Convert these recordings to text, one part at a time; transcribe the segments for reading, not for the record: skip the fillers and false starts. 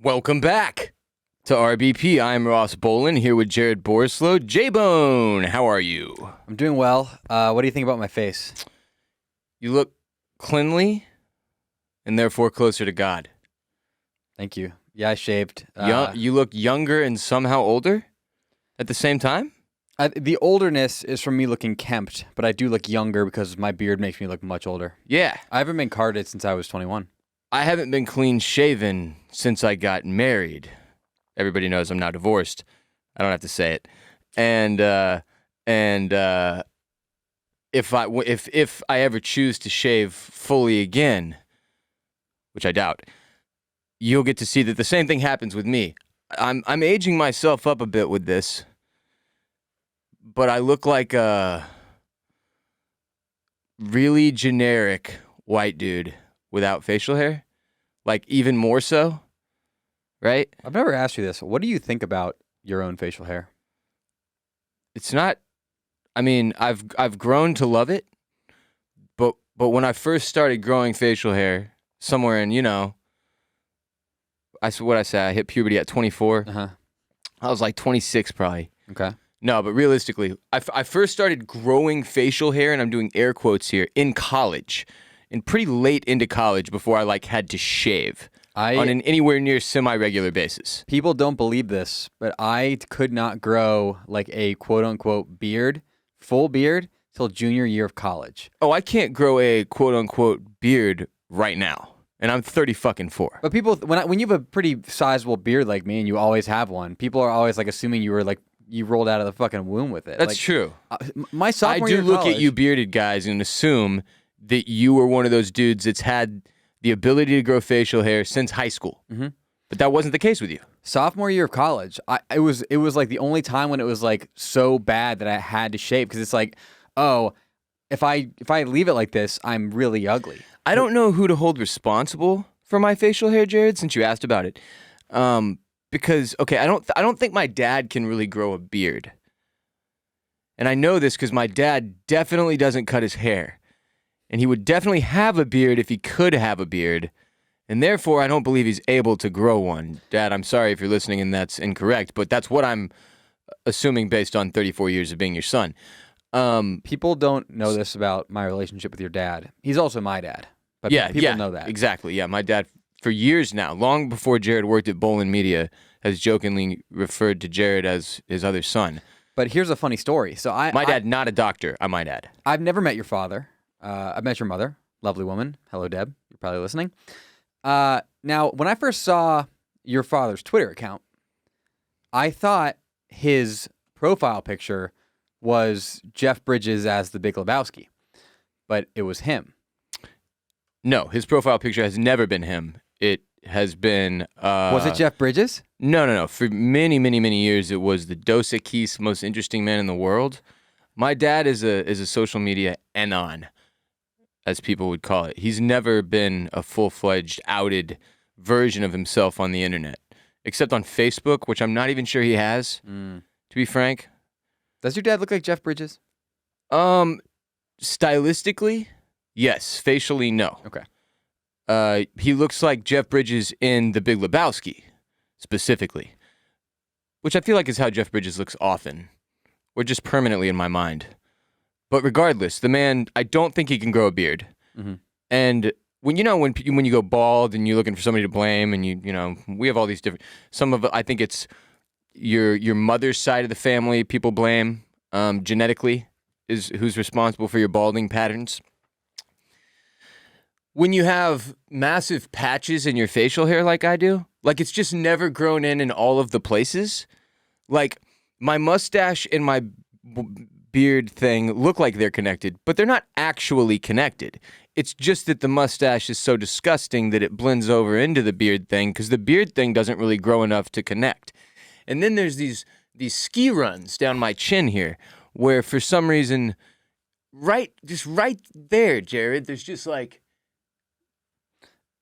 Welcome back to RBP. I'm Ross Bolen here with Jared Borslow. J-Bone, how are you? I'm doing well. What do you think about my face? You look cleanly and therefore closer to God. Thank you. Yeah, I shaved. You look younger and somehow older at the same time? The olderness is from me looking kempt, but I do look younger because my beard makes me look much older. Yeah. I haven't been carded since I was 21. I haven't been clean shaven since I got married. Everybody knows I'm now divorced. I don't have to say it. And if I ever choose to shave fully again, which I doubt, you'll get to see that the same thing happens with me. I'm aging myself up a bit with this, but I look like a really generic white dude without facial hair, like even more so, right? I've never asked you this. What do you think about your own facial hair? It's not. I mean, I've grown to love it, but when I first started growing facial hair, somewhere in I hit puberty at 24. I was like 26 probably. Okay. No, but realistically, I first started growing facial hair, and I'm doing air quotes here, in college, and pretty late into college before I had to shave on an anywhere near semi-regular basis. People don't believe this, but I could not grow like a quote-unquote beard, full beard, till junior year of college. Oh, I can't grow a quote-unquote beard right now, and I'm 34. But people, when you have a pretty sizable beard like me, and you always have one, people are always assuming you were you rolled out of the fucking womb with it. That's true. My sophomore year I of do look college, at you bearded guys and assume that you were one of those dudes that's had the ability to grow facial hair since high school. Mm-hmm. But that wasn't the case with you. Sophomore year of college, it was the only time when it was so bad that I had to shave, because it's if I leave it like this, I'm really ugly. I don't know who to hold responsible for my facial hair, Jared, since you asked about it. Because I don't think my dad can really grow a beard. And I know this because my dad definitely doesn't cut his hair. And he would definitely have a beard if he could have a beard. And therefore, I don't believe he's able to grow one. Dad, I'm sorry if you're listening and that's incorrect, but that's what I'm assuming based on 34 years of being your son. People don't know this about my relationship with your dad. He's also my dad. But people know that. Exactly. Yeah, my dad, for years now, long before Jared worked at Bolen Media, has jokingly referred to Jared as his other son. But here's a funny story. So my dad, not a doctor, I might add. I've never met your father. I've met your mother, lovely woman. Hello, Deb. You're probably listening. Now, when I first saw your father's Twitter account, I thought his profile picture was Jeff Bridges as the Big Lebowski, but it was him. No, his profile picture has never been him. It has been... was it Jeff Bridges? No. For many, many, many years, it was the Dos Equis most interesting man in the world. My dad is a social media anon, as people would call it. He's never been a full-fledged, outed version of himself on the internet, except on Facebook, which I'm not even sure he has, to be frank. Does your dad look like Jeff Bridges? Stylistically, yes. Facially, no. Okay. He looks like Jeff Bridges in The Big Lebowski, specifically, which I feel like is how Jeff Bridges looks often, or just permanently in my mind. But regardless, the man, I don't think he can grow a beard. Mm-hmm. And when you go bald and you're looking for somebody to blame, and we have all these different. Some of it, I think it's your mother's side of the family. People blame genetically is who's responsible for your balding patterns. When you have massive patches in your facial hair, like I do, it's just never grown in all of the places. My mustache and my beard thing look like they're connected, but they're not actually connected. It's just that the mustache is so disgusting that it blends over into the beard thing, because the beard thing doesn't really grow enough to connect. And then there's these ski runs down my chin here, where for some reason, right there, Jared, there's just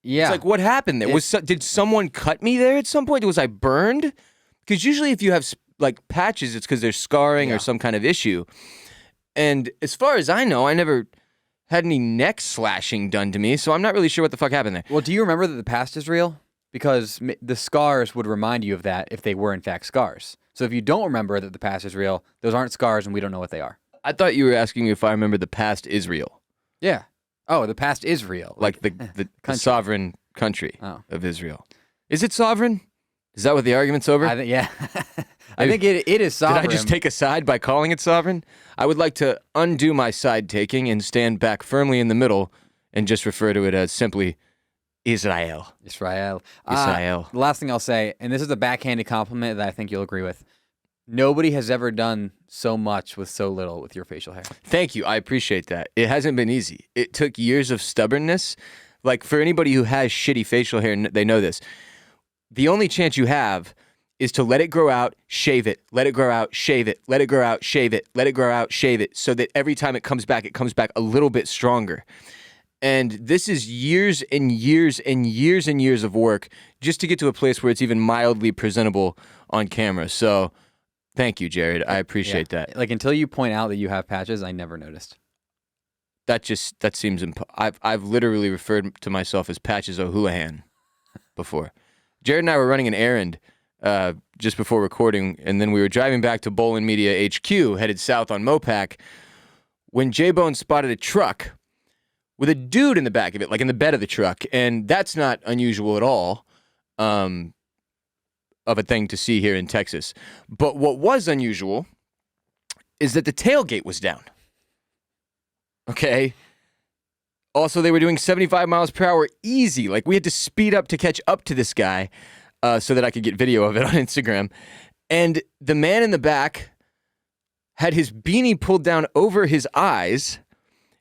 yeah. It's what happened there? Did someone cut me there at some point? Was I burned? Because usually if you have patches, it's because there's scarring or some kind of issue. And as far as I know, I never had any neck slashing done to me, so I'm not really sure what the fuck happened there. Well, do you remember that the past is real? because the scars would remind you of that if they were in fact scars. So if you don't remember that the past is real, those aren't scars and we don't know what they are. I thought you were asking if I remember the past is real. Yeah. Oh, the past is real. Like the sovereign country of Israel. Is it sovereign? Is that what the argument's over? I think, yeah. I think it is sovereign. Did I just take a side by calling it sovereign? I would like to undo my side taking and stand back firmly in the middle and just refer to it as simply Israel. Israel. Israel. The last thing I'll say, and this is a backhanded compliment that I think you'll agree with. Nobody has ever done so much with so little with your facial hair. Thank you. I appreciate that. It hasn't been easy. It took years of stubbornness. Like, for anybody who has shitty facial hair, they know this. The only chance you have is to let it grow out, shave it, let it grow out, shave it, let it grow out, shave it, let it grow out, shave it, so that every time it comes back a little bit stronger. And this is years and years and years and years of work just to get to a place where it's even mildly presentable on camera. So thank you, Jared. I appreciate that. Like, until you point out that you have patches, I never noticed. That seems I've literally referred to myself as Patches O'Houlihan before. Jared and I were running an errand just before recording, and then we were driving back to Bolen Media HQ, headed south on Mopac, when J-Bone spotted a truck with a dude in the back of it, like in the bed of the truck, and that's not unusual at all of a thing to see here in Texas. But what was unusual is that the tailgate was down. Okay? Also, they were doing 75 miles per hour easy. Like, we had to speed up to catch up to this guy so that I could get video of it on Instagram. And the man in the back had his beanie pulled down over his eyes.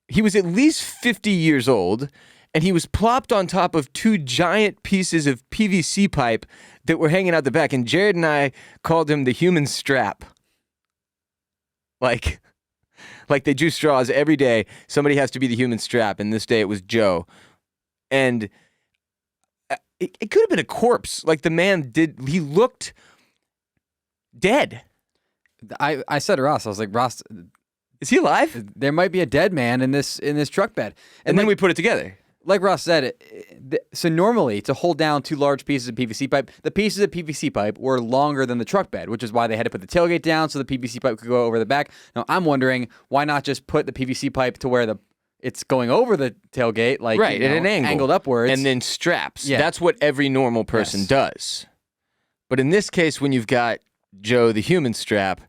He was at least 50 years old, and he was plopped on top of two giant pieces of PVC pipe that were hanging out the back. And Jared and I called him the human strap. Like they do straws every day. Somebody has to be the human strap, and this day it was Joe. And it could have been a corpse. Like, the man he looked dead. I said to Ross, I was like, Ross, is he alive? There might be a dead man in this truck bed. And then we put it together. Like Ross said, so normally to hold down two large pieces of PVC pipe, the pieces of PVC pipe were longer than the truck bed, which is why they had to put the tailgate down so the PVC pipe could go over the back. Now, I'm wondering, why not just put the PVC pipe to where it's going over the tailgate, like, right, at an angle, angled upwards. And then straps. Yeah. That's what every normal person does. But in this case, when you've got Joe the human strap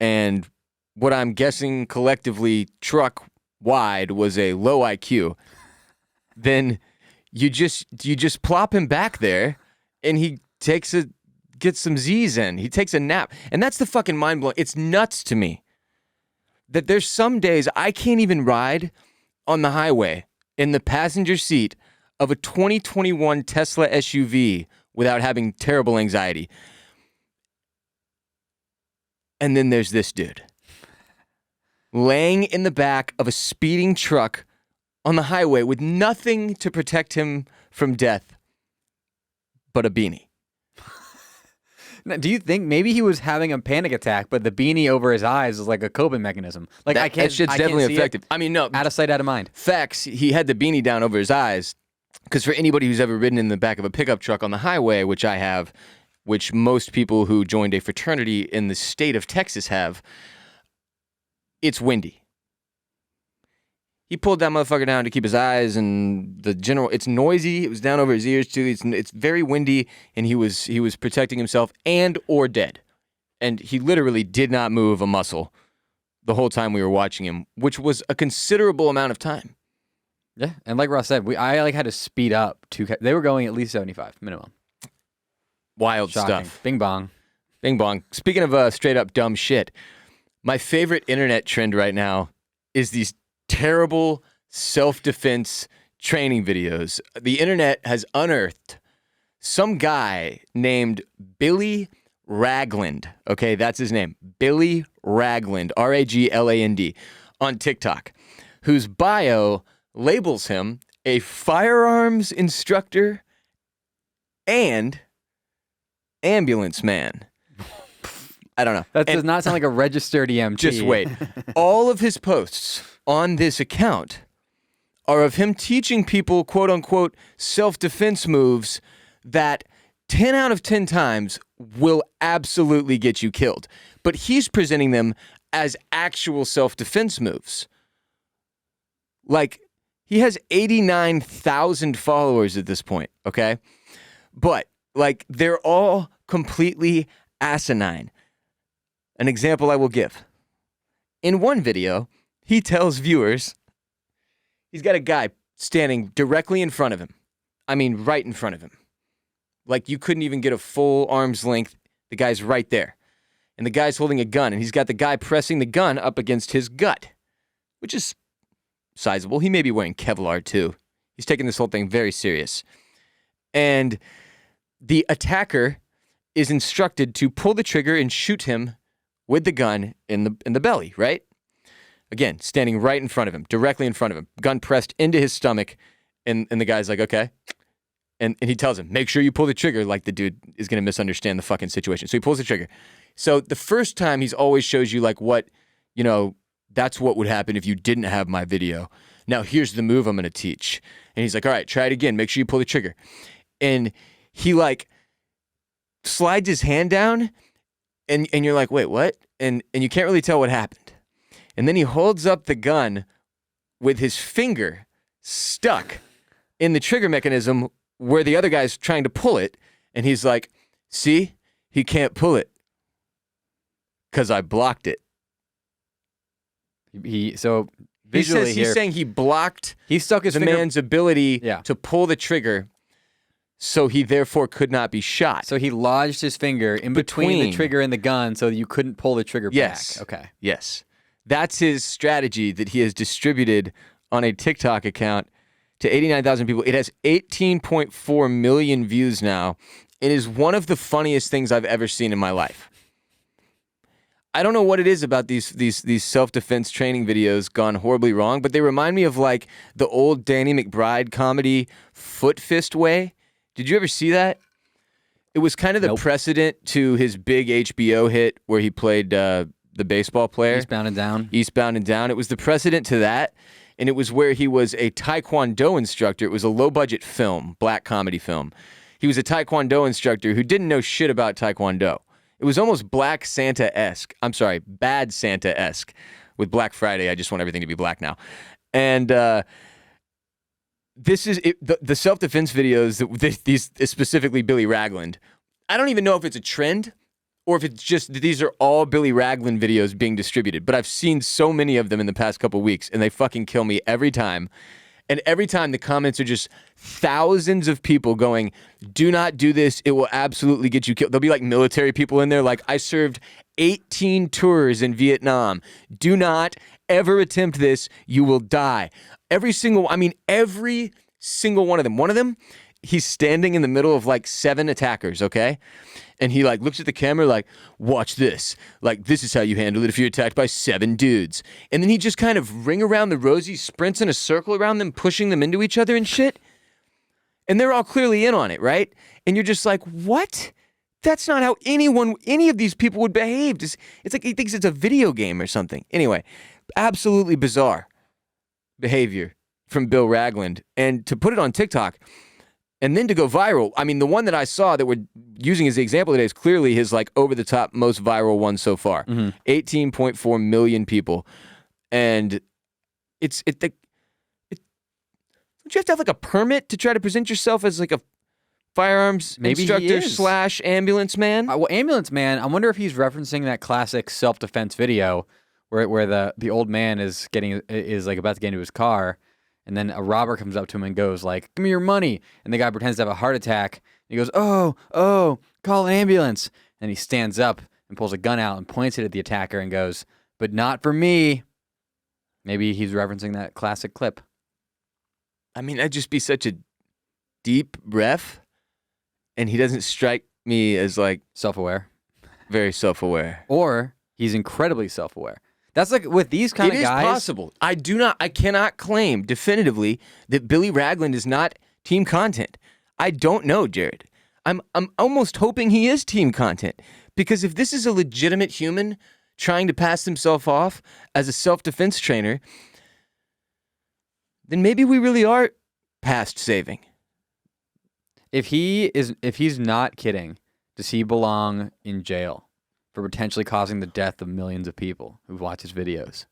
and what I'm guessing collectively truck wide was a low IQ, then you just plop him back there and he gets some Z's in. He takes a nap. And that's the fucking mind blowing. It's nuts to me that there's some days I can't even ride on the highway in the passenger seat of a 2021 Tesla SUV without having terrible anxiety. And then there's this dude laying in the back of a speeding truck on the highway with nothing to protect him from death but a beanie. Now, do you think maybe he was having a panic attack, but the beanie over his eyes is like a coping mechanism? Like, that shit's definitely effective. I mean, no. Out of sight, out of mind. Facts, he had the beanie down over his eyes, because for anybody who's ever ridden in the back of a pickup truck on the highway, which I have, which most people who joined a fraternity in the state of Texas have, it's windy. He pulled that motherfucker down to keep his eyes and it's noisy. It was down over his ears too. It's very windy, and he was protecting himself and or dead. And he literally did not move a muscle the whole time we were watching him, which was a considerable amount of time. Yeah, and like Ross said, I had to speed up they were going at least 75 minimum. Wild Shocking. stuff. Bing bong. Bing bong. Speaking of straight up dumb shit, my favorite internet trend right now is these terrible self-defense training videos. The internet has unearthed some guy named Billy Ragland. Okay, that's his name. Billy Ragland, Ragland, on TikTok, whose bio labels him a firearms instructor and ambulance man. I don't know. That does not sound like a registered EMT. Just wait. All of his posts on this account are of him teaching people, quote unquote, self-defense moves that 10 out of 10 times will absolutely get you killed. But he's presenting them as actual self-defense moves. Like, he has 89,000 followers at this point, okay? But, like, they're all completely asinine. An example I will give. In one video, he tells viewers, he's got a guy standing directly in front of him. I mean, right in front of him. Like, you couldn't even get a full arm's length. The guy's right there. And the guy's holding a gun, and he's got the guy pressing the gun up against his gut, which is sizable. He may be wearing Kevlar, too. He's taking this whole thing very serious. And the attacker is instructed to pull the trigger and shoot him with the gun in the belly, right? Again, standing right in front of him, directly in front of him, gun pressed into his stomach, and the guy's like, okay. And he tells him, make sure you pull the trigger, like the dude is going to misunderstand the fucking situation. So he pulls the trigger. So the first time he's always shows you like what, you know, that's what would happen if you didn't have my video. Now here's the move I'm going to teach. And he's like, all right, try it again. Make sure you pull the trigger. And he like slides his hand down and you're like, wait, what? And you can't really tell what happened. And then he holds up the gun with his finger stuck in the trigger mechanism where the other guy's trying to pull it. And he's like, see, he can't pull it because I blocked it. So visually he's saying he blocked he stuck his the finger, man's ability Yeah. to pull the trigger, so he therefore could not be shot. So he lodged his finger in between the trigger and the gun so you couldn't pull the trigger Yes. back. Okay. Yes. That's his strategy that he has distributed on a TikTok account to 89,000 people. It has 18.4 million views now. It is one of the funniest things I've ever seen in my life. I don't know what it is about these self-defense training videos gone horribly wrong, but they remind me of like the old Danny McBride comedy Foot Fist Way. Did you ever see that? It was kind of the precedent to his big HBO hit where he played the baseball player. Eastbound and Down. Eastbound and Down. It was the precedent to that, and it was where he was a Taekwondo instructor. It was a low-budget film, black comedy film. He was a Taekwondo instructor who didn't know shit about Taekwondo. It was almost Black Santa-esque. I'm sorry, Bad Santa-esque. With Black Friday, I just want everything to be black now. And this is the self-defense videos, these specifically Billy Ragland. I don't even know if it's a trend or if it's just that these are all Billy Ragland videos being distributed. But I've seen so many of them in the past couple weeks, and they fucking kill me every time. And every time the comments are just thousands of people going, do not do this. It will absolutely get you killed. There'll be like military people in there like, I served 18 tours in Vietnam. Do not ever attempt this. You will die. Every single one of them. One of them, he's standing in the middle of like 7 attackers, okay? And he like looks at the camera like, watch this. Like, this is how you handle it if you're attacked by 7 dudes. And then he just kind of ring around the rosy, sprints in a circle around them, pushing them into each other and shit. And they're all clearly in on it, right? And you're just like, what? That's not how any of these people would behave. It's like he thinks it's a video game or something. Anyway, absolutely bizarre behavior from Bill Ragland. And to put it on TikTok and then to go viral, I mean, the one that I saw that we're using as the example today is clearly his like over-the-top most viral one so far. 18.4 million people. And don't you have to have like a permit to try to present yourself as like a firearms instructor / ambulance man? Well, ambulance man, I wonder if he's referencing that classic self-defense video where the old man is like about to get into his car, and then a robber comes up to him and goes like, give me your money. And the guy pretends to have a heart attack. And he goes, oh, call an ambulance. And he stands up and pulls a gun out and points it at the attacker and goes, but not for me. Maybe he's referencing that classic clip. I mean, that'd just be such a deep ref, and he doesn't strike me as like self-aware. Very self-aware. Or he's incredibly self-aware. That's like with these kind of guys. It is possible. I cannot claim definitively that Billy Ragland is not team content. I don't know, Jared. I'm almost hoping he is team content, because if this is a legitimate human trying to pass himself off as a self-defense trainer, then maybe we really are past saving. If he's not kidding, does he belong in jail for potentially causing the death of millions of people who watch his videos?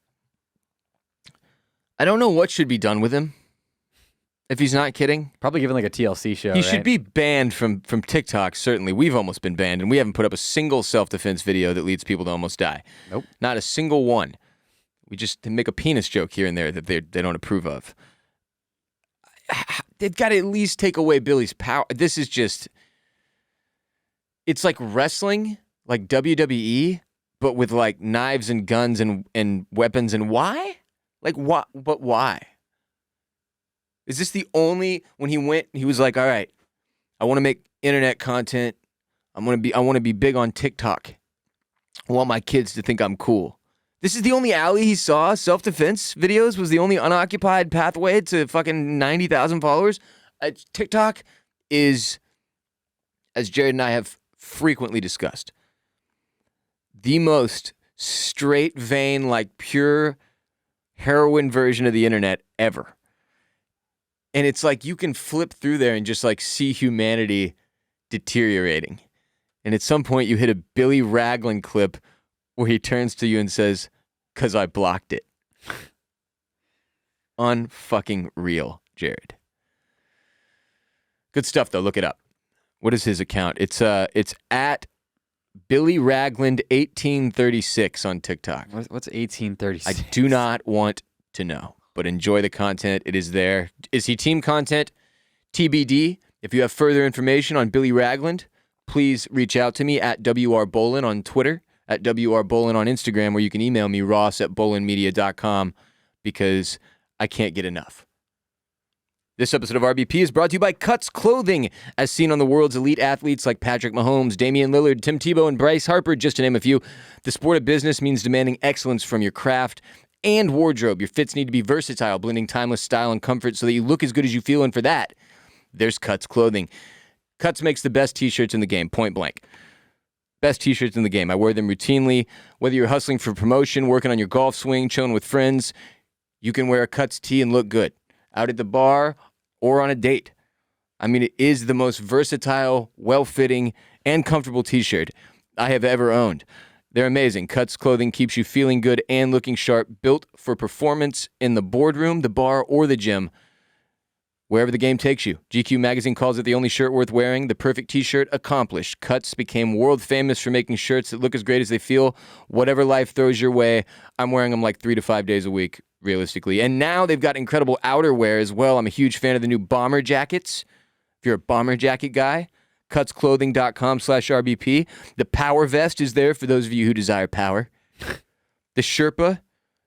I don't know what should be done with him. If he's not kidding, Probably given like a TLC show. he right? should be banned from TikTok. Certainly, we've almost been banned, and we haven't put up a single self-defense video that leads people to almost die. Nope. Not a single one. We just make a penis joke here and there that they don't approve of. They've got to at least take away Billy's power. This is just, it's like wrestling, like WWE, but with like knives and guns and weapons. And why? Like what? But why? Is this the only, when he went, he was like, all right, I want to make internet content. I want to be big on TikTok. I want my kids to think I'm cool. This is the only alley he saw. Self-defense videos was the only unoccupied pathway to fucking 90,000 followers. TikTok is, as Jared and I have frequently discussed, the most straight vein, like pure heroin version of the internet ever. And it's like you can flip through there and just like see humanity deteriorating. And at some point you hit a Billy Ragland clip where he turns to you and says, "'Cause I blocked it." Unfucking real, Jared. Good stuff though. Look it up. What is his account? It's at Billy Ragland 1836 on TikTok. What's 1836? I do not want to know, but enjoy the content. It is there. Is he team content? TBD. If you have further information on Billy Ragland, please reach out to me at WR Bolen on Twitter, at WR Bolen on Instagram, or you can email me, ross@bolenmedia.com, because I can't get enough. This episode of RBP is brought to you by Cuts Clothing, as seen on the world's elite athletes like Patrick Mahomes, Damian Lillard, Tim Tebow, and Bryce Harper, just to name a few. The sport of business means demanding excellence from your craft and wardrobe. Your fits need to be versatile, blending timeless style and comfort so that you look as good as you feel, and for that, there's Cuts Clothing. Cuts makes the best t-shirts in the game, point blank. Best t-shirts in the game. I wear them routinely. Whether you're hustling for promotion, working on your golf swing, chilling with friends, you can wear a Cuts tee and look good. Out at the bar or on a date. I mean, it is the most versatile, well-fitting, and comfortable t-shirt I have ever owned. They're amazing. Cuts Clothing keeps you feeling good and looking sharp, built for performance in the boardroom, the bar, or the gym. Wherever the game takes you. GQ magazine calls it the only shirt worth wearing, the perfect t-shirt accomplished. Cuts became world famous for making shirts that look as great as they feel. Whatever life throws your way, I'm wearing them like 3 to 5 days a week, realistically. And now they've got incredible outerwear as well. I'm a huge fan of the new bomber jackets. If you're a bomber jacket guy, cutsclothing.com/RBP. The power vest is there for those of you who desire power. The Sherpa,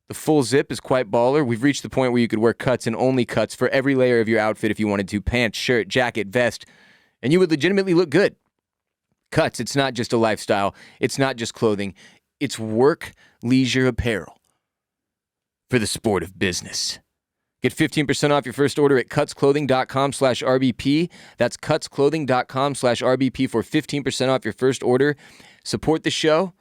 the full zip, is quite baller. We've reached the point where you could wear Cuts and only Cuts for every layer of your outfit if you wanted to. Pants, shirt, jacket, vest, and you would legitimately look good. Cuts, it's not just a lifestyle. It's not just clothing. It's work, leisure apparel for the sport of business. Get 15% off your first order at cutsclothing.com/RBP. That's cutsclothing.com/RBP for 15% off your first order. Support the show.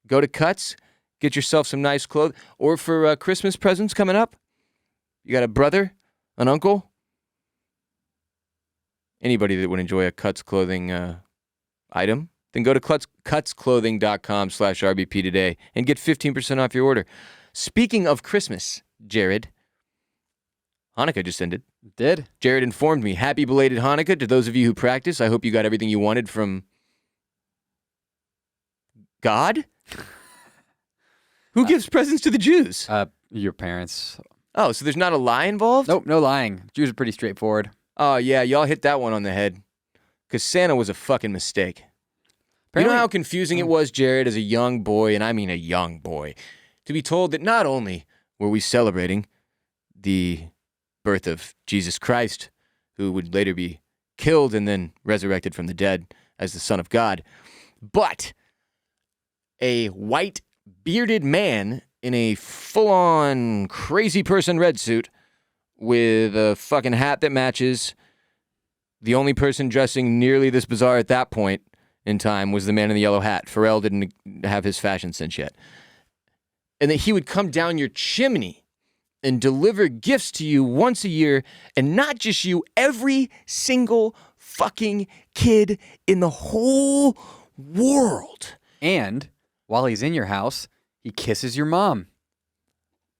Go to Cuts. Get yourself some nice clothes. Or for Christmas presents coming up, you got a brother, an uncle, anybody that would enjoy a Cuts Clothing item, then go to cutsclothing.com/RBP today and get 15% off your order. Speaking of Christmas, Jared, Hanukkah just ended. Did? Jared informed me. Happy belated Hanukkah to those of you who practice. I hope you got everything you wanted from God? Who gives presents to the Jews? Your parents. Oh, so there's not a lie involved? Nope, no lying. Jews are pretty straightforward. Oh, yeah, y'all hit that one on the head. Because Santa was a fucking mistake. You know how confusing it was, Jared, as a young boy, and I mean a young boy, to be told that not only were we celebrating the birth of Jesus Christ, who would later be killed and then resurrected from the dead as the Son of God, but a white bearded man in a full-on crazy person red suit with a fucking hat that matches. The only person dressing nearly this bizarre at that point in time was the man in the yellow hat. Pharrell didn't have his fashion sense yet. And that he would come down your chimney and deliver gifts to you once a year, and not just you, every single fucking kid in the whole world. And while he's in your house, he kisses your mom.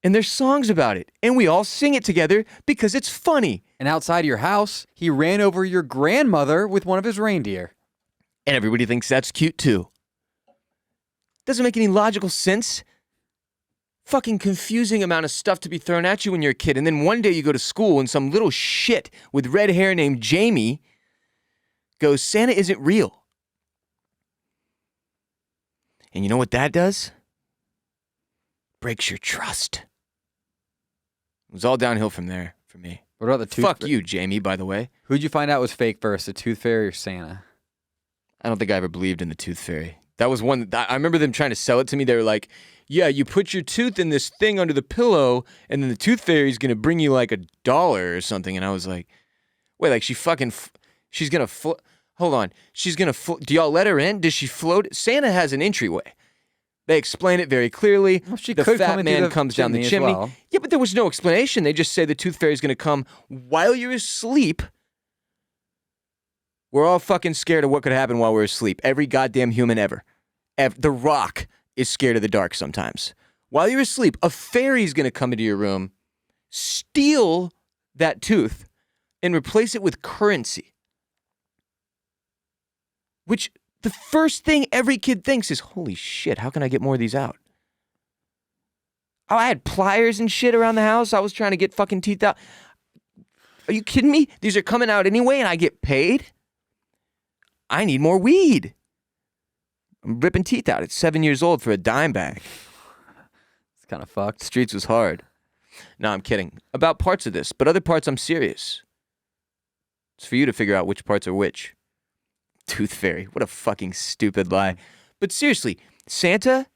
And there's songs about it. And we all sing it together because it's funny. And outside your house, he ran over your grandmother with one of his reindeer. And everybody thinks that's cute too. Doesn't make any logical sense. Fucking confusing amount of stuff to be thrown at you when you're a kid. And then one day you go to school and some little shit with red hair named Jamie goes, Santa isn't real. And you know what that does? Breaks your trust. It was all downhill from there for me. What about the tooth? Fuck you, Jamie, by the way. Who'd you find out was fake first, the Tooth Fairy or Santa? I don't think I ever believed in the Tooth Fairy. That was one, I remember them trying to sell it to me. They were like, yeah, you put your tooth in this thing under the pillow, and then the Tooth Fairy's going to bring you like $1 or something. And I was like, wait, like she's going to float. Hold on. She's going to float. Do y'all let her in? Does she float? Santa has an entryway. They explain it very clearly. Well, the fat man comes down the chimney. Well. Yeah, but there was no explanation. They just say the Tooth Fairy's going to come while you're asleep. We're all fucking scared of what could happen while we're asleep. Every goddamn human ever. The Rock is scared of the dark sometimes. While you're asleep, a fairy's going to come into your room, steal that tooth, and replace it with currency. Which... the first thing every kid thinks is, holy shit, how can I get more of these out? Oh, I had pliers and shit around the house. I was trying to get fucking teeth out. Are you kidding me? These are coming out anyway and I get paid? I need more weed. I'm ripping teeth out at 7 years old for a dime bag. It's kind of fucked. Streets was hard. No, I'm kidding. About parts of this, but other parts I'm serious. It's for you to figure out which parts are which. Tooth Fairy. What a fucking stupid lie. But seriously, Santa?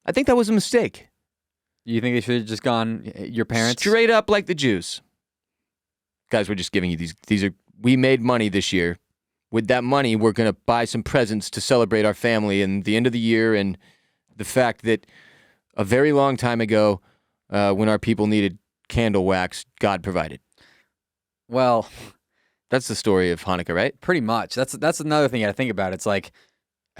I think that was a mistake. You think they should have just gone, your parents? Straight up like the Jews. Guys, we're just giving you these are, we made money this year. With that money, we're going to buy some presents to celebrate our family and the end of the year and the fact that a very long time ago, when our people needed candle wax, God provided. Well... that's the story of Hanukkah, right? Pretty much. That's another thing I think about. It's like,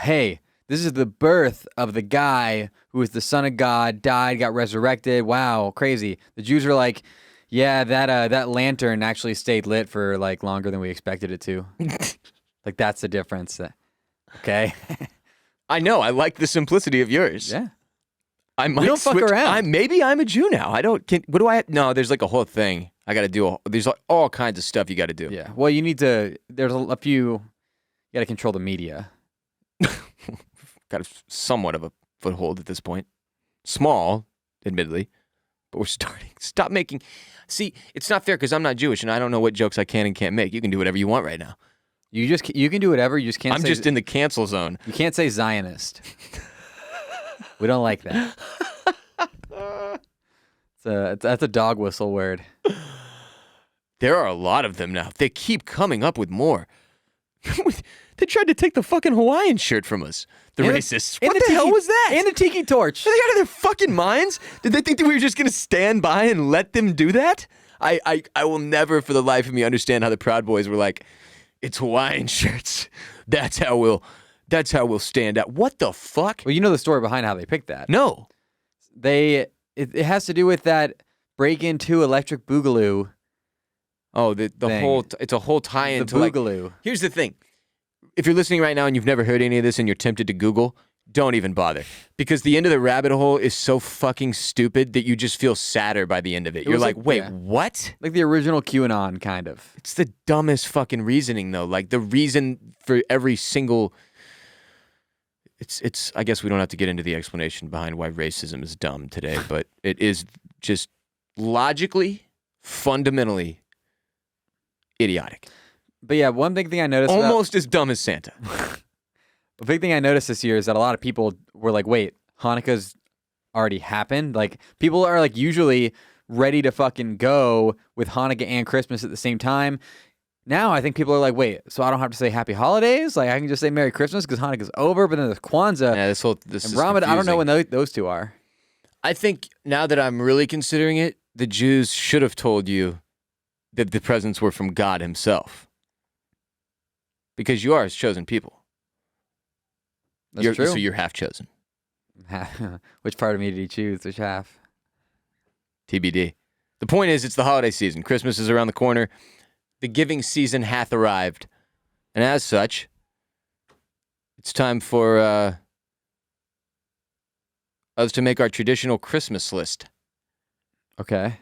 hey, this is the birth of the guy who was the son of God, died, got resurrected. Wow, crazy. The Jews are like, yeah, that lantern actually stayed lit for like longer than we expected it to. Like that's the difference. Okay. I know. I like the simplicity of yours. Yeah. I might we don't fuck around. Maybe I'm a Jew now. What do I? No, there's like a whole thing. I got to do. There's all kinds of stuff you got to do. Yeah. Well, you need to. There's a few. You got to control the media. Got somewhat of a foothold at this point. Small, admittedly, but we're starting. Stop making. See, it's not fair because I'm not Jewish and I don't know what jokes I can and can't make. You can do whatever you want right now. You can do whatever. You just can't. I'm just in the cancel zone. You can't say Zionist. We don't like that. That's a dog whistle word. There are a lot of them now. They keep coming up with more. They tried to take the fucking Hawaiian shirt from us. The racists. What the hell was that? And the tiki torch. Are they out of their fucking minds? Did they think that we were just going to stand by and let them do that? I will never for the life of me understand how the Proud Boys were like, it's Hawaiian shirts. That's how we'll stand out. What the fuck? Well, you know the story behind how they picked that. No. It has to do with that Break Into Electric Boogaloo. Oh, the whole it's a whole tie-in to Boogaloo. Like, here's the thing. If you're listening right now and you've never heard any of this and you're tempted to Google, don't even bother. Because the end of the rabbit hole is so fucking stupid that you just feel sadder by the end of it. You're like, wait, what? Like the original QAnon, kind of. It's the dumbest fucking reasoning, though. Like, the reason for every single... It's. I guess we don't have to get into the explanation behind why racism is dumb today, but it is just logically, fundamentally idiotic. But yeah, one big thing I noticed... almost as dumb as Santa. A big thing I noticed this year is that a lot of people were like, wait, Hanukkah's already happened? Like, people are like usually ready to fucking go with Hanukkah and Christmas at the same time. Now I think people are like, wait, so I don't have to say Happy Holidays? Like, I can just say Merry Christmas because Hanukkah's over, but then there's Kwanzaa. Yeah, this and Ramadan. I don't know when those two are. I think now that I'm really considering it, the Jews should have told you that the presents were from God himself. Because you are his chosen people. That's true. So you're half chosen. Which part of me did he choose? Which half? TBD. The point is, it's the holiday season. Christmas is around the corner. The giving season hath arrived. And as such, it's time for us to make our traditional Christmas list. Okay.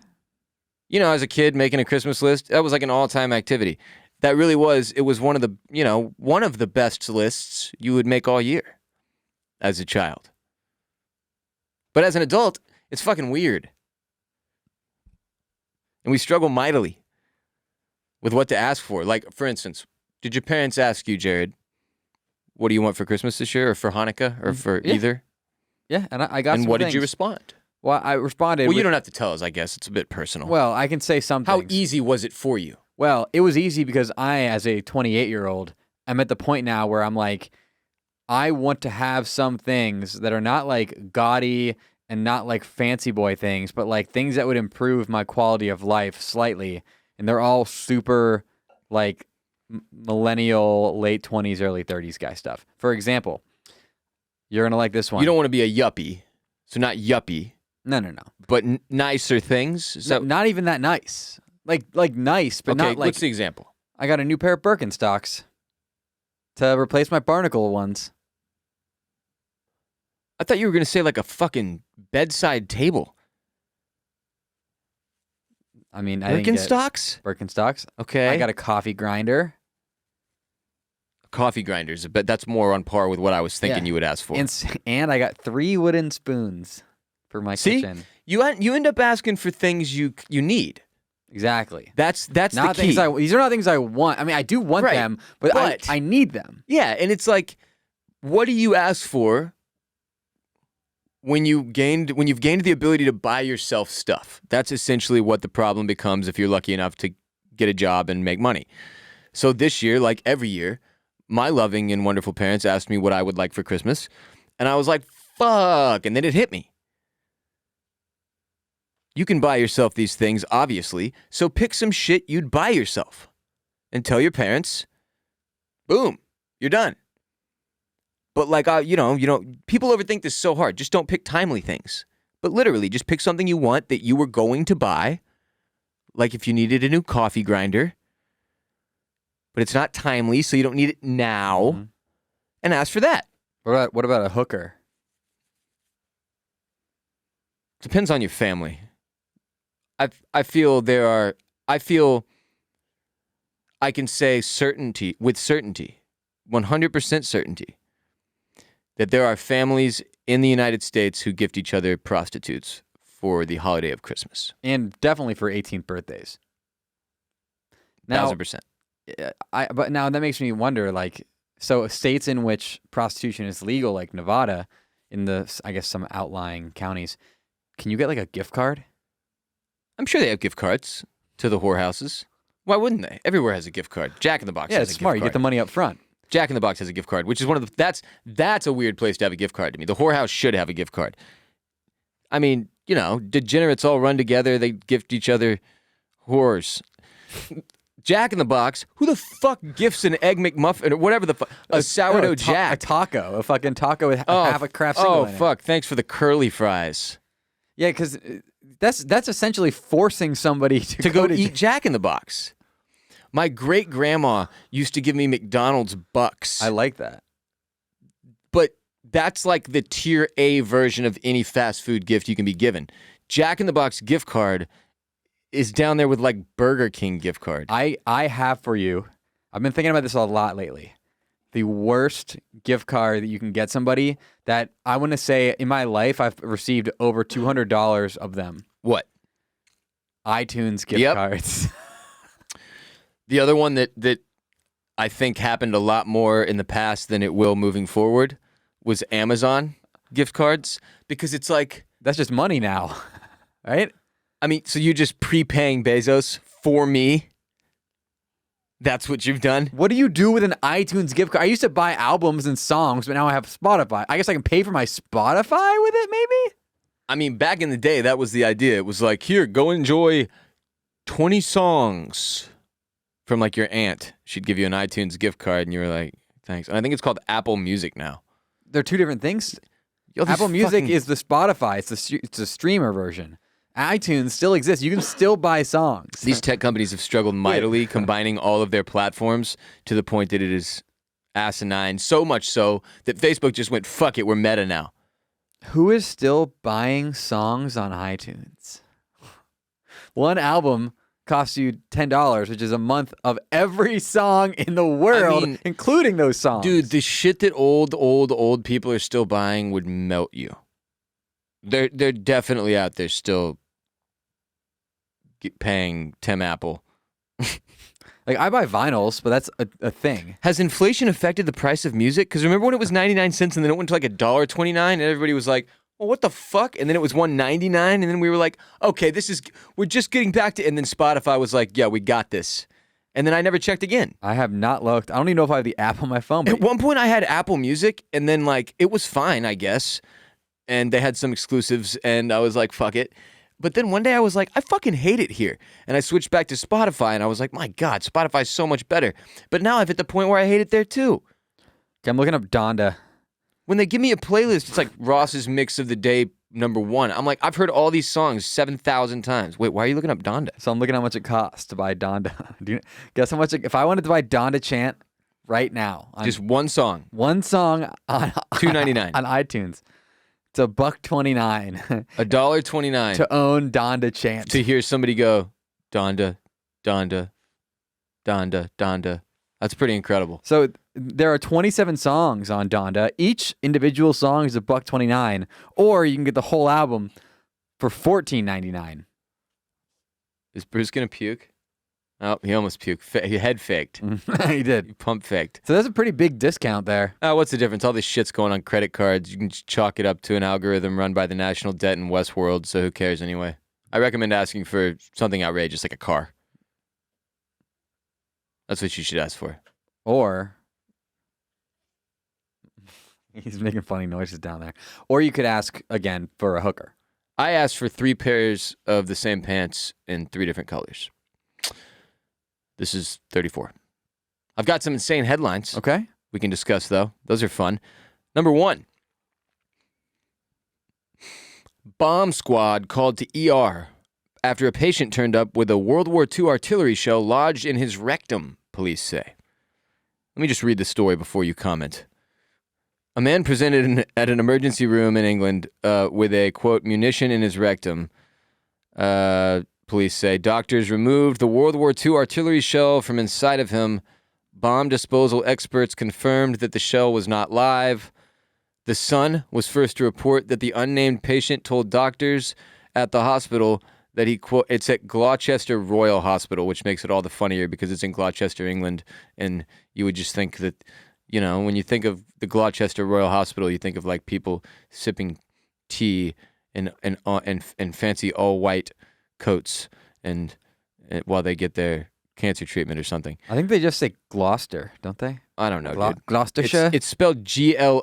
You know, as a kid, making a Christmas list, that was like an all-time activity. That really was, it was one of the best lists you would make all year as a child. But as an adult, it's fucking weird. And we struggle mightily with what to ask for. Like, for instance, did your parents ask you, Jared, what do you want for Christmas this year, or for Hanukkah, or for either? Yeah, and I got some And what things. did you respond? Well, I responded Well, you don't have to tell us, I guess. It's a bit personal. Well, I can say something. How easy was it for you? Well, it was easy because I, as a 28-year-old, I'm at the point now where I'm like, I want to have some things that are not like gaudy and not like fancy boy things, but like things that would improve my quality of life slightly. And they're all super like millennial, late 20s, early 30s guy stuff. For example, you're going to like this one. You don't want to be a yuppie. So not yuppie. No. But nicer things? So Not even that nice. Like nice, but okay, not like... what's the example? I got a new pair of Birkenstocks to replace my barnacle ones. I thought you were going to say like a fucking bedside table. I mean, I didn't get Birkenstocks? Birkenstocks. Okay. I got a coffee grinder. Coffee grinders, but that's more on par with what I was thinking you would ask for. And I got 3 wooden spoons for my kitchen. You end up asking for things you need. Exactly. That's not the key. these are not things I want. I mean, I do want Right, them, but I need them. Yeah, and it's like, what do you ask for when you've gained the ability to buy yourself stuff? That's essentially what the problem becomes if you're lucky enough to get a job and make money. So this year, like every year, my loving and wonderful parents asked me what I would like for Christmas, and I was like, fuck, and then it hit me. You can buy yourself these things, obviously, so pick some shit you'd buy yourself and tell your parents, boom, you're done. But like, people overthink this so hard. Just don't pick timely things. But literally, just pick something you want that you were going to buy, like if you needed a new coffee grinder, but it's not timely, so you don't need it now, and ask for that. What about a hooker? Depends on your family. I feel I can say with certainty, 100% certainty, that there are families in the United States who gift each other prostitutes for the holiday of Christmas. And definitely for 18th birthdays. Now, 1,000%. But now that makes me wonder, like, so states in which prostitution is legal, like Nevada, in I guess some outlying counties, can you get like a gift card? I'm sure they have gift cards to the whorehouses. Why wouldn't they? Everywhere has a gift card. Jack in the Box has a it's gift smart. card. You get the money up front. Jack in the Box has a gift card, which is one of the that's a weird place to have a gift card to me. The whorehouse should have a gift card. I mean, degenerates all run together. They gift each other whores. Jack in the Box. Who the fuck gifts an egg McMuffin or whatever the fuck? A sourdough Jack. A taco. A fucking taco with half a craft single in it. Oh, fuck. Thanks for the curly fries. Yeah, because that's essentially forcing somebody to go eat Jack in the Box. My great-grandma used to give me McDonald's bucks. I like that. But that's like the tier A version of any fast food gift you can be given. Jack in the Box gift card is down there with like Burger King gift card. I have for you, I've been thinking about this a lot lately, the worst gift card that you can get somebody that I want to say in my life I've received over $200 of them. What? iTunes gift cards. The other one that I think happened a lot more in the past than it will moving forward was Amazon gift cards, because it's like... That's just money now, right? I mean, so you're just prepaying Bezos for me? That's what you've done? What do you do with an iTunes gift card? I used to buy albums and songs, but now I have Spotify. I guess I can pay for my Spotify with it, maybe? I mean, back in the day, that was the idea. It was like, here, go enjoy 20 songs from like your aunt. She'd give you an iTunes gift card and you were like, thanks. And I think it's called Apple Music now. They're two different things. Yo, these Apple Music fucking- is the Spotify. It's the streamer version. iTunes still exists. You can still buy songs. These tech companies have struggled mightily combining all of their platforms to the point that it is asinine. So much so that Facebook just went, fuck it, we're meta now. Who is still buying songs on iTunes? One album costs you $10, which is a month of every song in the world, including those songs. Dude, the shit that old people are still buying would melt you. They're definitely out there still paying Tim Apple. Like, I buy vinyls, but that's a thing. Has inflation affected the price of music? Because remember when it was 99 cents and then it went to like $1.29 and everybody was like, well, what the fuck? And then it was $1.99 and then we were like, okay, we're just getting back to, and then Spotify was like, yeah, we got this. And then I never checked again. I have not looked. I don't even know if I have the app on my phone. But At one point I had Apple Music and then like, it was fine, I guess. And they had some exclusives and I was like, fuck it. But then one day I was like, I fucking hate it here. And I switched back to Spotify and I was like, my God, Spotify's so much better. But now I've hit the point where I hate it there too. Okay, I'm looking up Donda. When they give me a playlist, it's like Ross's Mix of the Day #1. I'm like, I've heard all these songs 7,000 times. Wait, why are you looking up Donda? So I'm looking at how much it costs to buy Donda. Do you guess how much? If I wanted to buy Donda Chant right now, Just one song. one song on $2.99. on iTunes, it's $1.29 $1.29 to own Donda Chant. to hear somebody go, Donda, Donda, Donda, Donda. That's pretty incredible. So there are 27 songs on Donda. Each individual song is $1.29, or you can get the whole album for $14.99. Is Bruce gonna puke? Oh, he almost puked. He head faked. He did. He pump faked. So that's a pretty big discount there. What's the difference? All this shit's going on credit cards. You can just chalk it up to an algorithm run by the national debt in Westworld, so who cares anyway? I recommend asking for something outrageous like a car. That's what you should ask for. Or he's making funny noises down there. Or you could ask again for a hooker. I asked for 3 pairs of the same pants in 3 different colors. This is 34. I've got some insane headlines. Okay. We can discuss, though. Those are fun. Number 1. Bomb squad called to ER after a patient turned up with a World War II artillery shell lodged in his rectum, police say. Let me just read the story before you comment. A man presented at an emergency room in England with a, quote, munition in his rectum. Police say doctors removed the World War II artillery shell from inside of him. Bomb disposal experts confirmed that the shell was not live. The Sun was first to report that the unnamed patient told doctors at the hospital that he, quote, it's at Gloucester Royal Hospital, which makes it all the funnier because it's in Gloucester, England. And you would just think that, you know, when you think of the Gloucester Royal Hospital, you think of like people sipping tea and fancy all white coats and while they get their cancer treatment or something. I think they just say Gloucester, don't they? I don't know, dude. Gloucestershire? It's spelled Gloucestershire,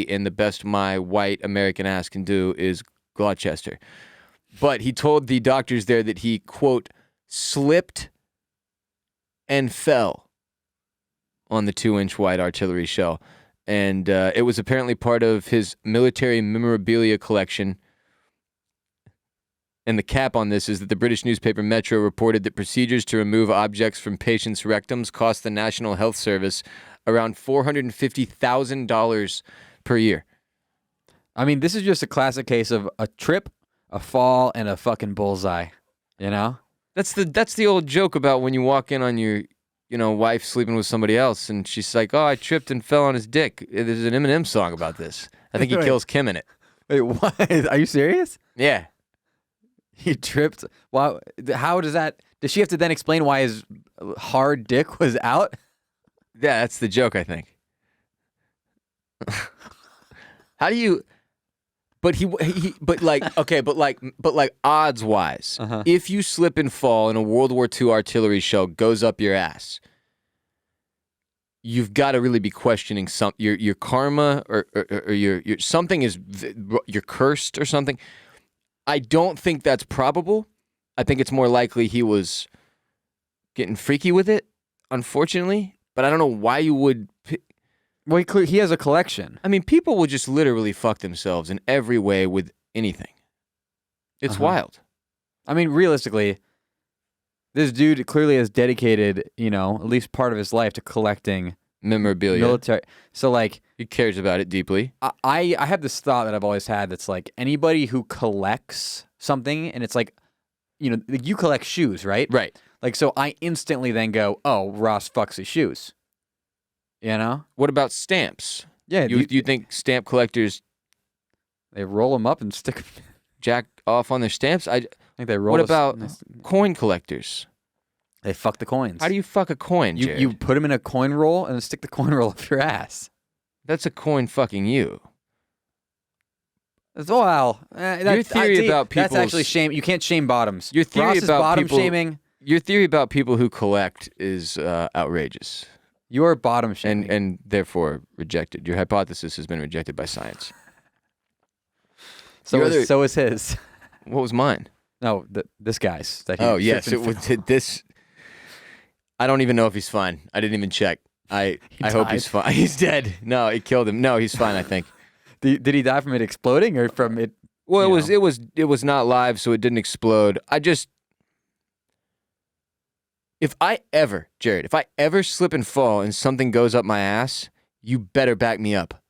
and the best my white American ass can do is Gloucester. But he told the doctors there that he, quote, slipped and fell on the 2-inch wide artillery shell. And it was apparently part of his military memorabilia collection. And the cap on this is that the British newspaper Metro reported that procedures to remove objects from patients' rectums cost the National Health Service around $450,000 per year. I mean, this is just a classic case of a trip, a fall, and a fucking bullseye, you know? That's the old joke about when you walk in on your, you know, wife sleeping with somebody else and she's like, oh, I tripped and fell on his dick. There's an Eminem song about this. I think he kills Kim in it. Wait, what? Are you serious? Yeah. He tripped? Wow. How does that... Does she have to then explain why his hard dick was out? Yeah, that's the joke, I think. How do you... But but odds wise, if you slip and fall and a World War II artillery shell goes up your ass, you've got to really be questioning your karma or your something is you're cursed or something. I don't think that's probable. I think it's more likely he was getting freaky with it, unfortunately. But I don't know why you would. Well, he has a collection. I mean, people will just literally fuck themselves in every way with anything. It's wild. I mean, realistically, this dude clearly has dedicated, at least part of his life to collecting memorabilia. Military. So, like, he cares about it deeply. I have this thought that I've always had that's like anybody who collects something, and it's like, you collect shoes, right? Right. Like, so I instantly then go, oh, Ross fucks his shoes. What about stamps? Yeah. You think stamp collectors they roll them up and stick them. Jack off on their stamps? I think they roll. What about coin collectors? They fuck the coins. How do you fuck a coin, Jared? You put them in a coin roll and then stick the coin roll up your ass. That's a coin fucking you. Well, your theory about people. That's actually shame. You can't shame bottoms. Your theory Ross is about bottom people, shaming. Your theory about people who collect is outrageous. You are bottom shaming. And therefore rejected. Your hypothesis has been rejected by science. So is his. What was mine? No, this guy's. That he yes, it was this. I don't even know if he's fine. I didn't even check. I hope he's fine. He's dead. No, it killed him. No, he's fine, I think. Did he die from it exploding or from it? Well, it was not live, so it didn't explode. If I ever slip and fall and something goes up my ass, you better back me up.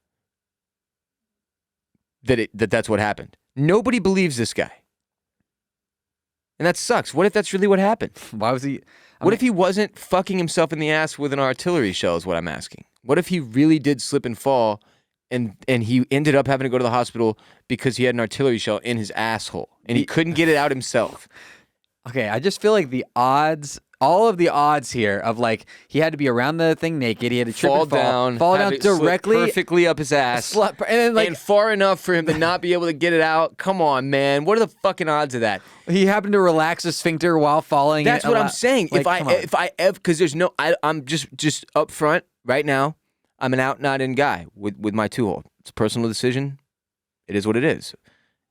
That's what happened. Nobody believes this guy. And that sucks. What if that's really what happened? Why was he? What if he wasn't fucking himself in the ass with an artillery shell is what I'm asking. What if he really did slip and fall and he ended up having to go to the hospital because he had an artillery shell in his asshole and he couldn't get it out himself? Okay, I just feel like all of the odds here of like he had to be around the thing naked, he had to trip and fall down directly perfectly up his ass, and then and far enough for him to not be able to get it out. Come on, man, what are the fucking odds of that? He happened to relax his sphincter while falling. That's what I'm saying. Like, if I ever, because there's no, I'm just up front right now. I'm an out and out in guy with my 2-hole. It's a personal decision. It is what it is.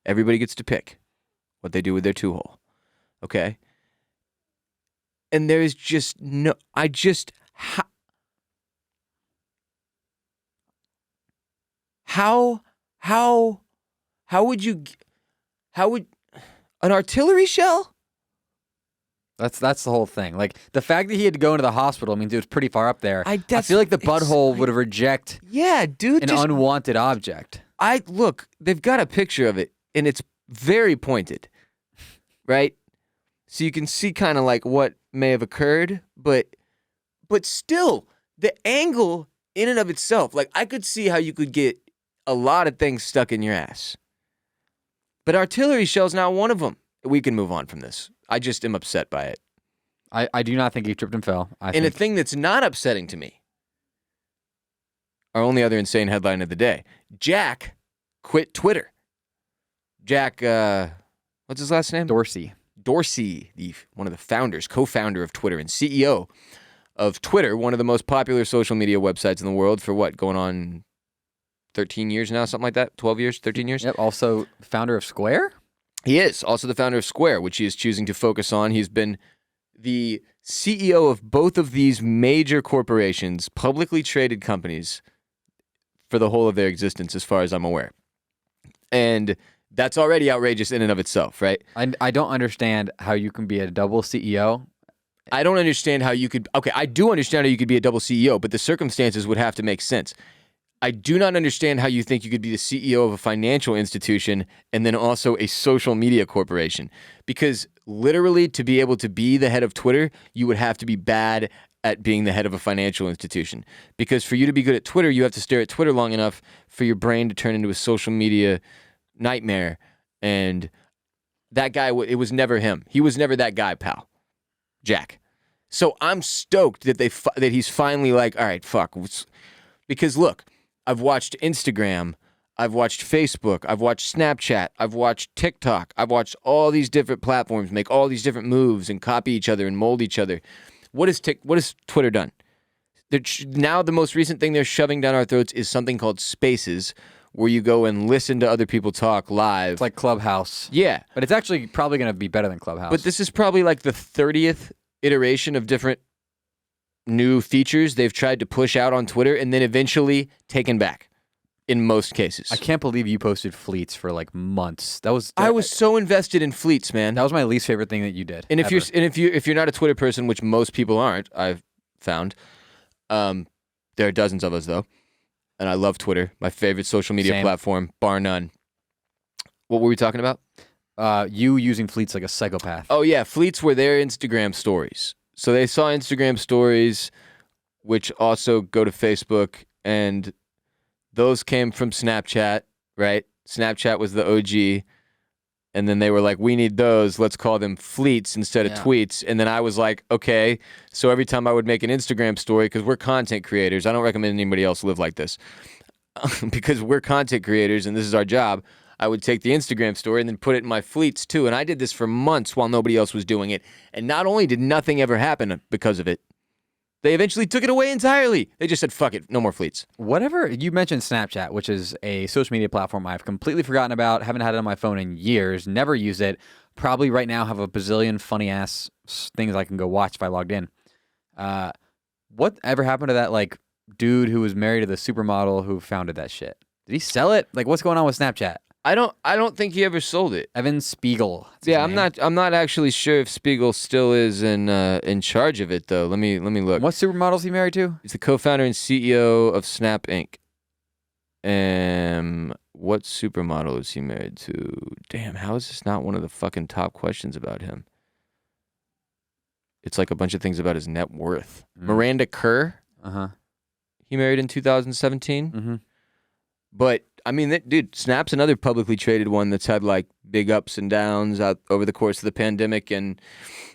Everybody gets to pick what they do with their 2-hole. Okay. And there's just no, how would an artillery shell? That's the whole thing. Like the fact that he had to go into the hospital means it was pretty far up there. I feel like the butthole would reject an unwanted object. Look, they've got a picture of it and it's very pointed, right? So you can see kind of like what may have occurred, but still, the angle in and of itself, like I could see how you could get a lot of things stuck in your ass. But artillery shell's not one of them. We can move on from this. I just am upset by it. I do not think he tripped and fell. A thing that's not upsetting to me, our only other insane headline of the day, Jack quit Twitter. Jack, what's his last name? Dorsey, one of the founders, co-founder of Twitter and CEO of Twitter, one of the most popular social media websites in the world for what, going on 13 years now, something like that? 12 years, 13 years? Yep, also founder of Square? He is also the founder of Square, which he is choosing to focus on. He's been the CEO of both of these major corporations, publicly traded companies, for the whole of their existence, as far as I'm aware. And that's already outrageous in and of itself, right? I don't understand how you can be a double CEO. I don't understand how you could... Okay, I do understand how you could be a double CEO, but the circumstances would have to make sense. I do not understand how you think you could be the CEO of a financial institution and then also a social media corporation. Because literally, to be able to be the head of Twitter, you would have to be bad at being the head of a financial institution. Because for you to be good at Twitter, you have to stare at Twitter long enough for your brain to turn into a social media nightmare. And that guy, it was never him. He was never that guy, pal. Jack. So I'm stoked that that he's finally like, all right, fuck. Because look, I've watched Instagram, I've watched Facebook, I've watched Snapchat, I've watched TikTok, I've watched all these different platforms make all these different moves and copy each other and mold each other. What has Twitter done? Now the most recent thing they're shoving down our throats is something called Spaces, where you go and listen to other people talk live. It's like Clubhouse. Yeah. But it's actually probably going to be better than Clubhouse. But this is probably like the 30th iteration of different new features they've tried to push out on Twitter and then eventually taken back in most cases. I can't believe you posted fleets for like months. I was so invested in fleets, man. That was my least favorite thing that you did. And if ever. you're not a Twitter person, which most people aren't, I've found, there are dozens of us though, and I love Twitter, my favorite social media platform, bar none. What were we talking about? You using fleets like a psychopath. Oh yeah, fleets were their Instagram stories. So they saw Instagram stories, which also go to Facebook, and those came from Snapchat, right? Snapchat was the OG. And then they were like, we need those. Let's call them fleets instead of tweets. And then I was like, okay. So every time I would make an Instagram story, because we're content creators, I don't recommend anybody else live like this. Because we're content creators and this is our job, I would take the Instagram story and then put it in my fleets too. And I did this for months while nobody else was doing it. And not only did nothing ever happen because of it, they eventually took it away entirely. They just said, fuck it, no more fleets. Whatever, you mentioned Snapchat, which is a social media platform I've completely forgotten about, haven't had it on my phone in years, never used it, probably right now have a bazillion funny-ass things I can go watch if I logged in. What ever happened to that, like, dude who was married to the supermodel who founded that shit? Did he sell it? Like, what's going on with Snapchat? I don't think he ever sold it. Evan Spiegel. Yeah, I'm not actually sure if Spiegel still is in charge of it though. Let me look. What supermodel is he married to? He's the co-founder and CEO of Snap Inc. What supermodel is he married to? Damn, how is this not one of the fucking top questions about him? It's like a bunch of things about his net worth. Miranda Kerr. He married in 2017. But I mean, dude, Snap's another publicly traded one that's had like big ups and downs out over the course of the pandemic, and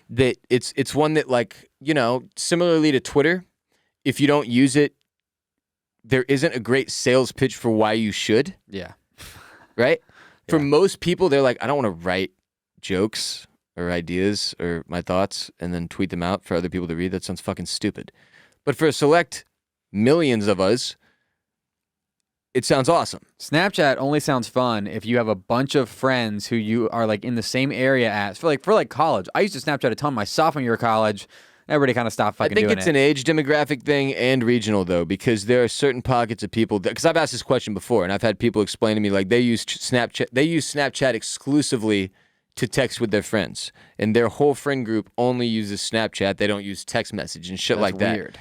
that it's one that, like, you know, similarly to Twitter, if you don't use it, there isn't a great sales pitch for why you should. Yeah. Right? Yeah. For most people, they're like, I don't want to write jokes or ideas or my thoughts and then tweet them out for other people to read. That sounds fucking stupid. But for a select millions of us, it sounds awesome. Snapchat only sounds fun if you have a bunch of friends who you are like in the same area as. For college, I used to Snapchat a ton my sophomore year of college. Everybody kind of stopped fucking doing it. I think it's an age demographic thing and regional though, because there are certain pockets of people because I've asked this question before and I've had people explain to me like they use Snapchat exclusively to text with their friends, and their whole friend group only uses Snapchat. They don't use text message and shit like that. That's weird.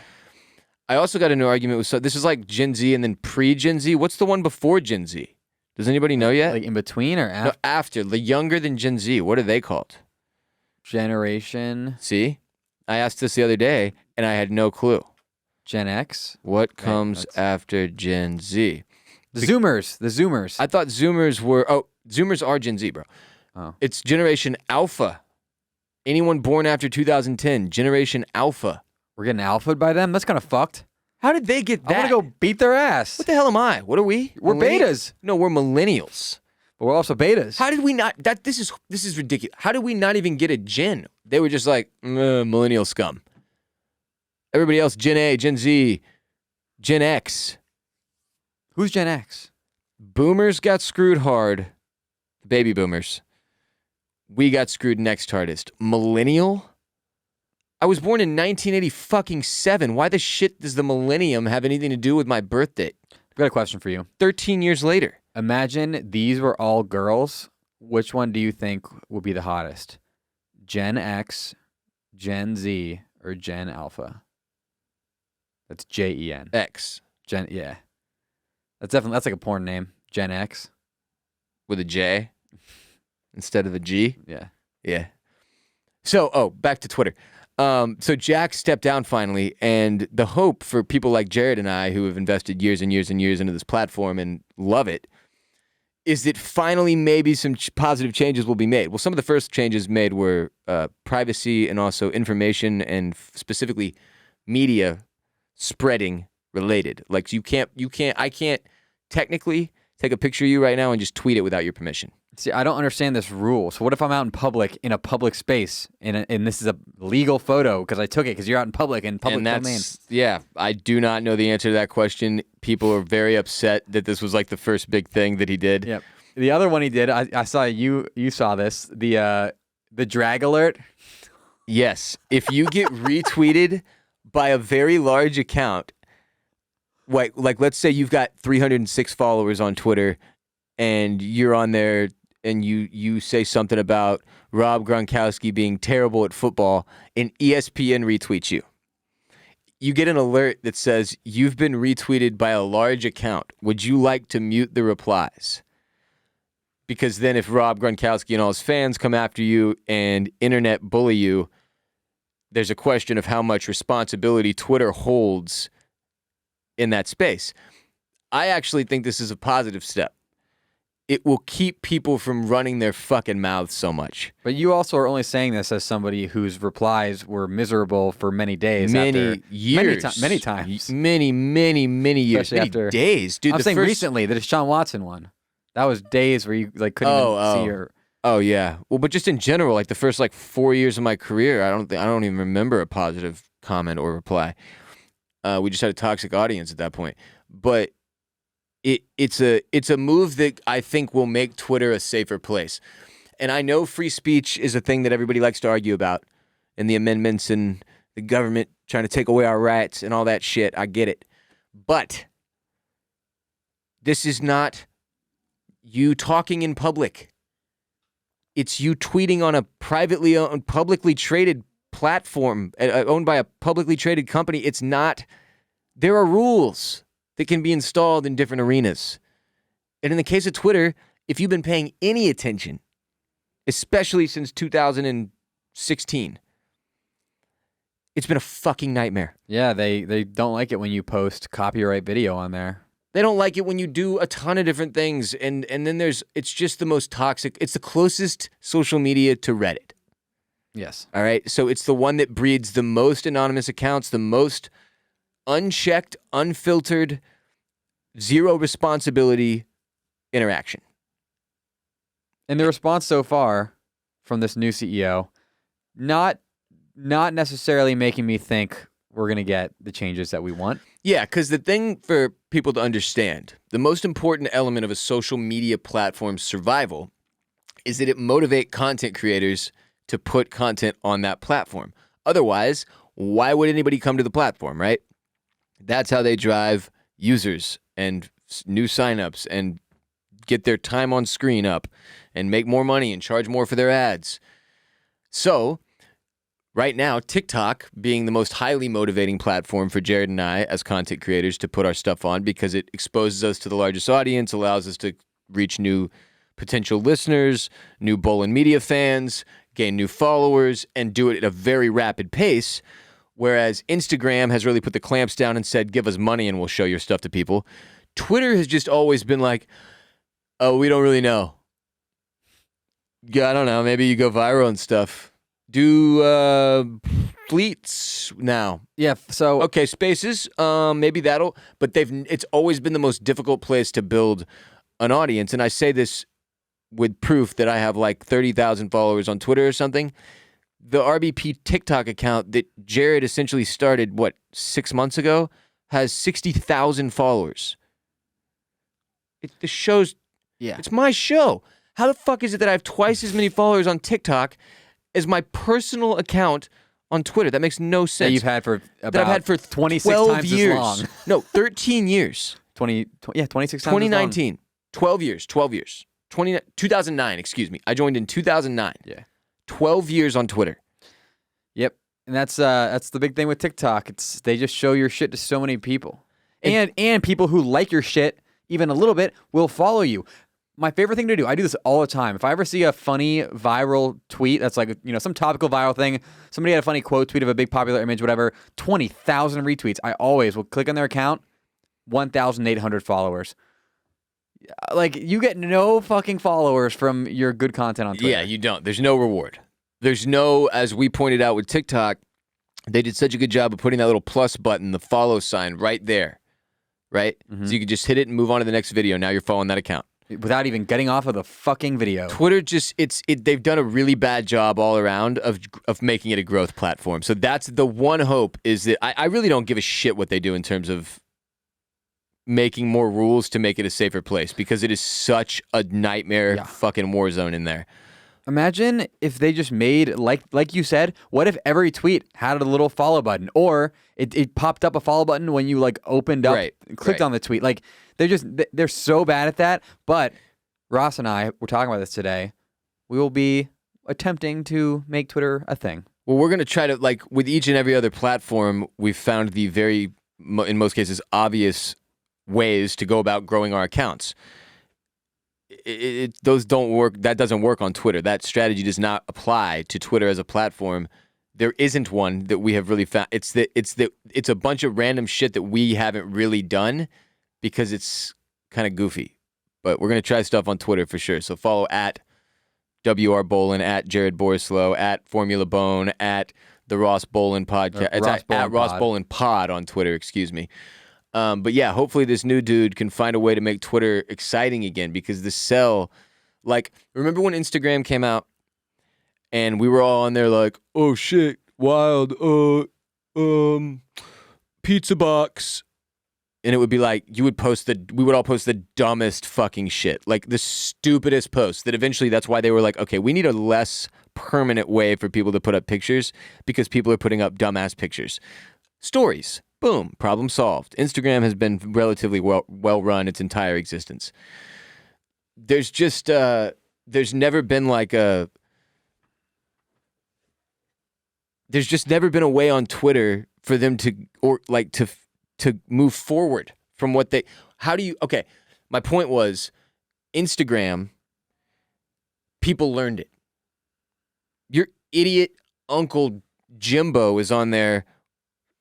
I also got into an argument with this is like Gen Z and then pre-Gen Z. What's the one before Gen Z? Does anybody know yet? Like in between or after? No, after. The younger than Gen Z. What are they called? Generation. See? I asked this the other day and I had no clue. Gen X? What comes after Gen Z? The Zoomers. I thought Zoomers were... Oh, Zoomers are Gen Z, bro. Oh. It's Generation Alpha. Anyone born after 2010. Generation Alpha. We're getting alphaed by them? That's kind of fucked. How did they get that? I want to go beat their ass. What the hell am I? What are we? We're betas. No, we're millennials. But we're also betas. How did we not? This is ridiculous. How did we not even get a gen? They were just like, millennial scum. Everybody else, Gen A, Gen Z, Gen X. Who's Gen X? Boomers got screwed hard. Baby boomers. We got screwed next hardest. Millennial? I was born in 1987. Why the shit does the millennium have anything to do with my birth date? I've got a question for you. 13 years later. Imagine these were all girls. Which one do you think would be the hottest? Gen X, Gen Z, or Gen Alpha? That's Jen. X. Yeah. That's like a porn name. Gen X. With a J instead of a G? Yeah. Yeah. So, back to Twitter. So Jack stepped down finally, and the hope for people like Jared and I who have invested years and years and years into this platform and love it is that finally maybe some positive changes will be made. Well, some of the first changes made were privacy and also information and specifically media spreading related. Like I can't technically take a picture of you right now and just tweet it without your permission. See, I don't understand this rule. So what if I'm out in public, in a public space, and this is a legal photo because I took it because you're out in public in public domain? Yeah, I do not know the answer to that question. People are very upset that this was like the first big thing that he did. Yep. The other one he did, I saw you saw this, the drag alert. Yes. If you get retweeted by a very large account, like let's say you've got 306 followers on Twitter and you're on there and you say something about Rob Gronkowski being terrible at football and ESPN retweets you. You get an alert that says you've been retweeted by a large account. Would you like to mute the replies? Because then if Rob Gronkowski and all his fans come after you and internet bully you, there's a question of how much responsibility Twitter holds in that space. I actually think this is a positive step. It will keep people from running their fucking mouths so much. But you also are only saying this as somebody whose replies were miserable for many days. Many years. Many times. Many years. Especially after Days. Dude, I'm saying recently, the Deshaun Watson one. That was days where you like couldn't even see your... Oh, yeah. Well, but just in general, like the first 4 years of my career, I don't even remember a positive comment or reply. We just had a toxic audience at that point. But it's a move that I think will make Twitter a safer place. And I know free speech is a thing that everybody likes to argue about, and the amendments and the government trying to take away our rights and all that shit. I get it. But this is not you talking in public. It's you tweeting on a privately owned, publicly traded platform owned by a publicly traded company. It's not. There are rules that can be installed in different arenas. And in the case of Twitter, if you've been paying any attention, especially since 2016, it's been a fucking nightmare. Yeah, they don't like it when you post copyright video on there. They don't like it when you do a ton of different things. And then it's just the most toxic. It's the closest social media to Reddit. Yes. All right. So it's the one that breeds the most anonymous accounts, the most unchecked, unfiltered, zero responsibility interaction. And the response so far from this new CEO, not necessarily making me think we're going to get the changes that we want. Yeah, because the thing for people to understand, the most important element of a social media platform's survival is that it motivates content creators to put content on that platform. Otherwise, why would anybody come to the platform, right? That's how they drive users and new signups and get their time on screen up and make more money and charge more for their ads. So right now, TikTok being the most highly motivating platform for Jared and I as content creators to put our stuff on because it exposes us to the largest audience, allows us to reach new potential listeners, new Bolen Media fans, gain new followers, and do it at a very rapid pace. Whereas Instagram has really put the clamps down and said, give us money and we'll show your stuff to people. Twitter has just always been like, oh, we don't really know. Yeah, I don't know. Maybe you go viral and stuff. Do fleets now. Yeah, so... Okay, spaces, maybe that'll... But it's always been the most difficult place to build an audience. And I say this with proof that I have 30,000 followers on Twitter or something. The RBP TikTok account that Jared essentially started, 6 months ago, has 60,000 followers. The show's... Yeah. It's my show. How the fuck is it that I have twice as many followers on TikTok as my personal account on Twitter? That makes no sense. That you've had for about that I've had for 26 12 times years. as long. No, 13 years. 26 times 2019. as long. 12 years. 2009, excuse me. I joined in 2009. Yeah. 12 years on Twitter. Yep. And that's the big thing with TikTok. They just show your shit to so many people. And people who like your shit even a little bit will follow you. My favorite thing to do, I do this all the time. If I ever see a funny viral tweet that's some topical viral thing, somebody had a funny quote tweet of a big popular image, whatever, 20,000 retweets. I always will click on their account, 1,800 followers. You get no fucking followers from your good content on Twitter. Yeah, you don't. There's no reward. There's no, as we pointed out with TikTok, they did such a good job of putting that little plus button, the follow sign right there. right? So you could just hit it and move on to the next video. Now you're following that account. Without even getting off of the fucking video. Twitter just they've done a really bad job all around of making it a growth platform. So that's the one hope, is that I really don't give a shit what they do in terms of making more rules to make it a safer place, because it is such a nightmare fucking war zone in there. Imagine if they just made, like you said, what if every tweet had a little follow button, or it popped up a follow button when you like opened up, clicked on the tweet. Like they're so bad at that. But Ross and I were talking about this today. We will be attempting to make Twitter a thing. Well, we're going to try to, like with each and every other platform, we've found the very, in most cases, obvious ways to go about growing our accounts. Those don't work. That doesn't work on Twitter. That strategy does not apply to Twitter as a platform. There isn't one that we have really found. It's a bunch of random shit that we haven't really done because it's kind of goofy. But we're gonna try stuff on Twitter for sure. So follow at WR Bolen, at Jared Borislow, at Formula Bone, at the Ross Bolen podcast. It's at Ross Bolen Pod on Twitter. Excuse me. But yeah, hopefully this new dude can find a way to make Twitter exciting again, because the cell, like, remember when Instagram came out and we were all on there like, oh shit, wild, pizza box. And it would be like, we would all post the dumbest fucking shit, like the stupidest posts that eventually that's why they were like, okay, we need a less permanent way for people to put up pictures, because people are putting up dumbass pictures. Stories. Boom, problem solved. Instagram has been relatively well run its entire existence. There's just there's never been a way on Twitter for them to move forward from what they. Okay, my point was, Instagram, people learned it. Your idiot Uncle Jimbo is on there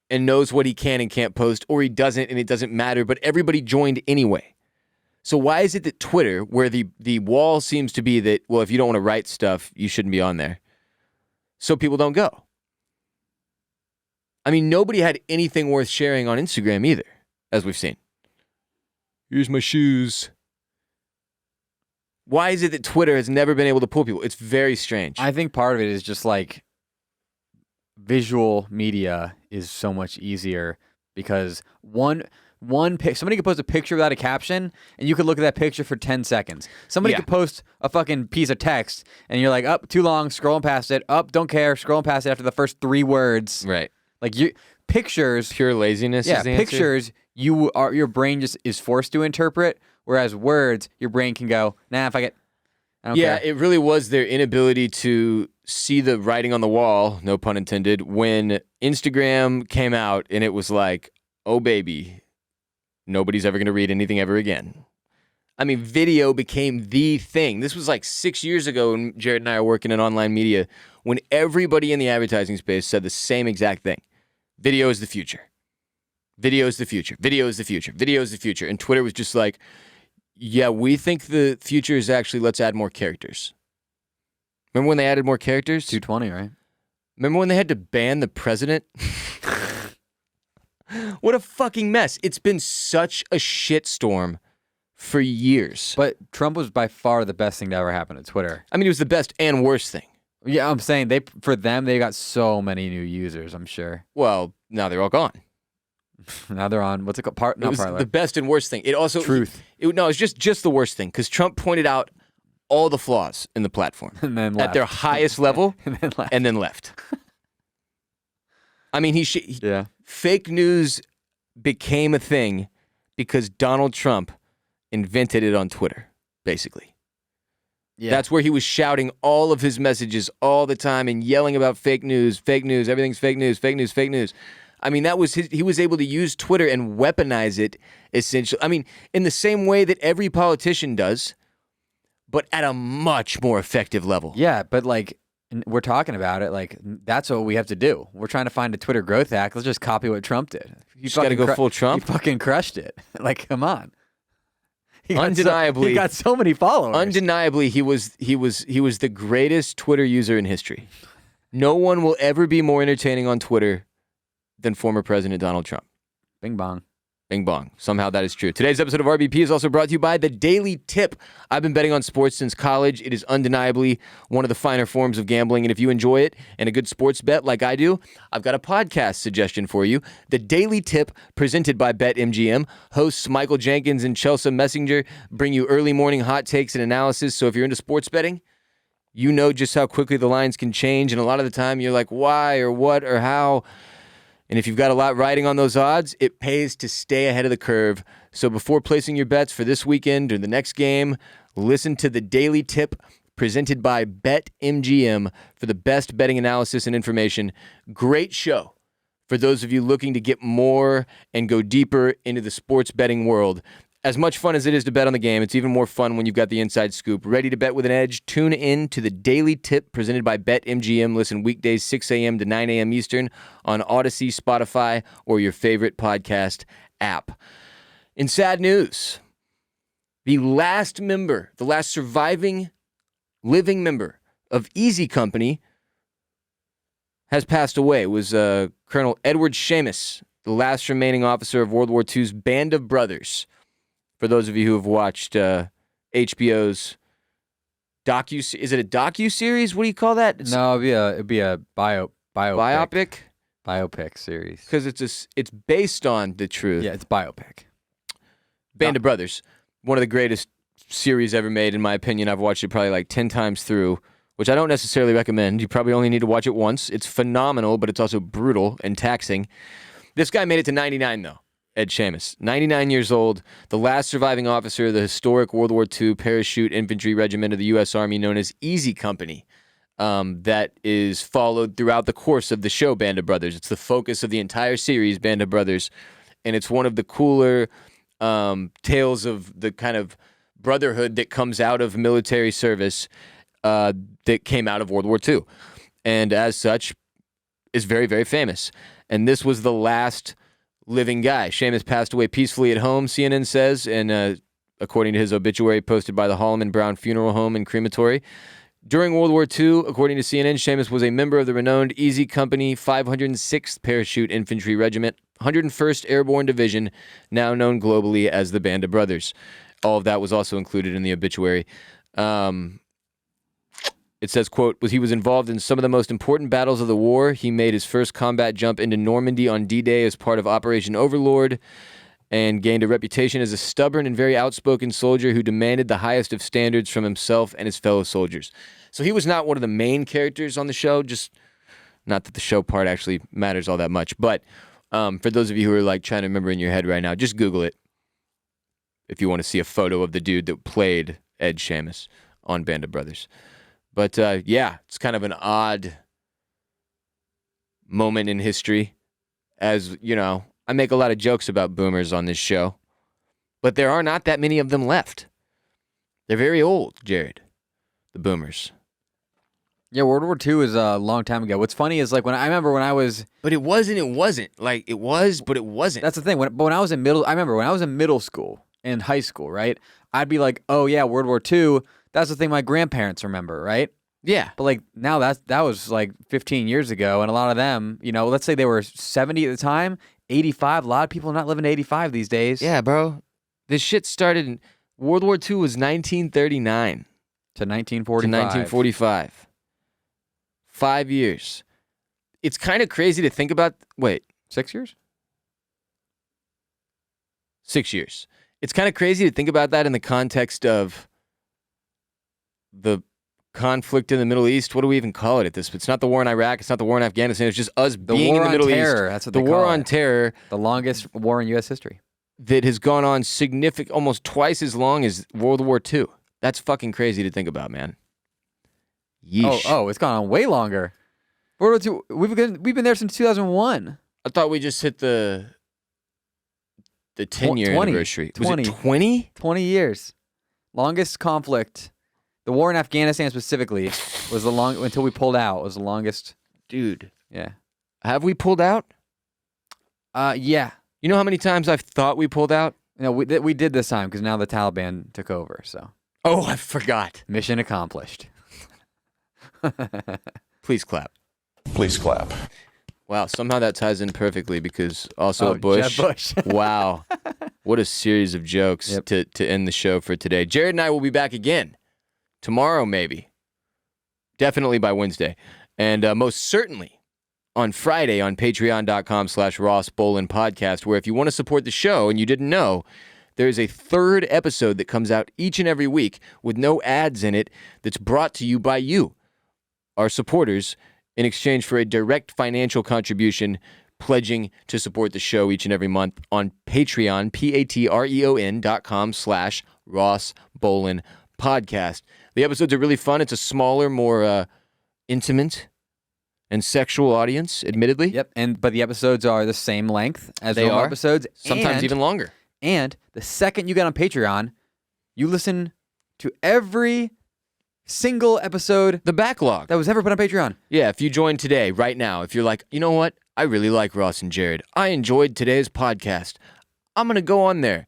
and knows what he can and can't post, or he doesn't, and it doesn't matter, but everybody joined anyway. So why is it that Twitter, where the wall seems to be that, well, if you don't want to write stuff, you shouldn't be on there, so people don't go? I mean, nobody had anything worth sharing on Instagram either, as we've seen. Here's my shoes. Why is it that Twitter has never been able to pull people? It's very strange. I think part of it is just like visual media is so much easier, because somebody could post a picture without a caption and you could look at that picture for 10 seconds. Somebody could post a fucking piece of text and you're like, up, too long, scrolling past it. Up, don't care, scrolling past it after the first 3 words. Right. Like pictures, pure laziness. Yeah, is the pictures. Answer. Your brain just is forced to interpret, whereas words, your brain can go, nah, I don't care. It really was their inability to see the writing on the wall, no pun intended, when Instagram came out and it was like, oh baby, nobody's ever going to read anything ever again. I mean, video became the thing. This was like 6 years ago when Jared and I are working in online media, when everybody in the advertising space said the same exact thing. Video is the future. Video is the future. Video is the future. Video is the future. And Twitter was just like, yeah, we think the future is actually, let's add more characters. Remember when they added more characters? 220, right? Remember when they had to ban the president? What a fucking mess. It's been such a shitstorm for years. But Trump was by far the best thing to ever happen to Twitter. I mean, it was the best and worst thing. Yeah, I'm saying they got so many new users, I'm sure. Well, now they're all gone. Now they're on, what's it called? It was the best and worst thing. It also Truth. It's just the worst thing, because Trump pointed out all the flaws in the platform and then at their highest level, and then left. I mean, yeah. Fake news became a thing because Donald Trump invented it on Twitter, basically. Yeah. That's where he was shouting all of his messages all the time and yelling about fake news, everything's fake news, fake news, fake news. I mean, that was he was able to use Twitter and weaponize it, essentially. I mean, in the same way that every politician does, but at a much more effective level. Yeah, but like, we're talking about it, like, that's what we have to do. We're trying to find a Twitter growth hack. Let's just copy what Trump did. You got to go full Trump? He fucking crushed it. Like, come on. He got so many followers. Undeniably, he was the greatest Twitter user in history. No one will ever be more entertaining on Twitter than former President Donald Trump. Bing bong. Bing bong. Somehow that is true. Today's episode of RBP is also brought to you by The Daily Tip. I've been betting on sports since college. It is undeniably one of the finer forms of gambling, and if you enjoy it and a good sports bet like I do, I've got a podcast suggestion for you. The Daily Tip, presented by BetMGM. Hosts Michael Jenkins and Chelsea Messenger bring you early morning hot takes and analysis, so if you're into sports betting, you know just how quickly the lines can change, and a lot of the time you're like, why or what or how? And if you've got a lot riding on those odds, it pays to stay ahead of the curve. So before placing your bets for this weekend or the next game, listen to The Daily Tip presented by BetMGM for the best betting analysis and information. Great show for those of you looking to get more and go deeper into the sports betting world. As much fun as it is to bet on the game, it's even more fun when you've got the inside scoop. Ready to bet with an edge? Tune in to The Daily Tip presented by BetMGM. Listen weekdays 6 a.m. to 9 a.m. Eastern on Odyssey, Spotify, or your favorite podcast app. In sad news, the last surviving living member of Easy Company has passed away. It was Colonel Edward Seamus, the last remaining officer of World War II's Band of Brothers. For those of you who have watched HBO's is it a docu-series? What do you call that? No, it'd be a biopic series. Because it's based on the truth. Yeah, it's biopic. Band of Brothers, one of the greatest series ever made, in my opinion. I've watched it probably like 10 times through, which I don't necessarily recommend. You probably only need to watch it once. It's phenomenal, but it's also brutal and taxing. This guy made it to 99, though. Ed Seamus, 99 years old, the last surviving officer of the historic World War II Parachute Infantry Regiment of the U.S. Army known as Easy Company, that is followed throughout the course of the show Band of Brothers. It's the focus of the entire series, Band of Brothers, and it's one of the cooler tales of the kind of brotherhood that comes out of military service that came out of World War II, and as such is very, very famous. And this was the last living guy. Seamus passed away peacefully at home, CNN says, and according to his obituary posted by the Holloman Brown Funeral Home and Crematory. During World War II, according to CNN, Seamus was a member of the renowned Easy Company 506th Parachute Infantry Regiment, 101st Airborne Division, now known globally as the Band of Brothers. All of that was also included in the obituary. It says, quote, he was involved in some of the most important battles of the war. He made his first combat jump into Normandy on D-Day as part of Operation Overlord and gained a reputation as a stubborn and very outspoken soldier who demanded the highest of standards from himself and his fellow soldiers. So he was not one of the main characters on the show, just not that the show part actually matters all that much. But for those of you who are like trying to remember in your head right now, just Google it if you want to see a photo of the dude that played Ed Seamus on Band of Brothers. But, yeah, it's kind of an odd moment in history. As, you know, I make a lot of jokes about boomers on this show, but there are not that many of them left. They're very old, Jared, the boomers. Yeah, World War II is a long time ago. What's funny is, like, I remember when I was... But it wasn't. Like, it was, but it wasn't. That's the thing. When I was in middle school and high school, right, I'd be like, oh, yeah, World War II... That's the thing my grandparents remember, right? Yeah. But like now that was like 15 years ago, and a lot of them, you know, let's say they were 70 at the time, 85. A lot of people are not living to 85 these days. Yeah, bro. This shit started in World War II was 1939 to 1945. 1945. 5 years. It's kind of crazy to think about. Wait, 6 years? 6 years. It's kind of crazy to think about that in the context of the conflict in the Middle East. What do we even call it at this? It's not the war in Iraq. It's not the war in Afghanistan. It's just us being in the Middle East. That's what they call it. The war on terror. The longest war in U.S. history. That has gone on almost twice as long as World War II. That's fucking crazy to think about, man. Yeesh. Oh, it's gone on way longer. World War II, we've been there since 2001. I thought we just hit the 10-year anniversary. 20. Was it 20? 20 years. Longest conflict. The war in Afghanistan specifically was until we pulled out, was the longest. Dude. Yeah. Have we pulled out? Yeah. You know how many times I've thought we pulled out? No, we did this time because now the Taliban took over, so. Oh, I forgot. Mission accomplished. Please clap. Please clap. Wow, somehow that ties in perfectly because also Bush. Jeb Bush. Wow. What a series of jokes to end the show for today. Jared and I will be back again tomorrow, maybe. Definitely by Wednesday. And most certainly on Friday on patreon.com/Ross Bolen podcast, where if you want to support the show and you didn't know, there's a third episode that comes out each and every week with no ads in it that's brought to you by you, our supporters, in exchange for a direct financial contribution pledging to support the show each and every month on Patreon, patreon.com/Ross Bolen podcast. The episodes are really fun. It's a smaller, more intimate and sexual audience, admittedly. Yep, but the episodes are the same length as normal episodes. Sometimes even longer. And the second you get on Patreon, you listen to every single episode the backlog that was ever put on Patreon. Yeah, if you join today, right now, if you're like, you know what? I really like Ross and Jared. I enjoyed today's podcast. I'm going to go on there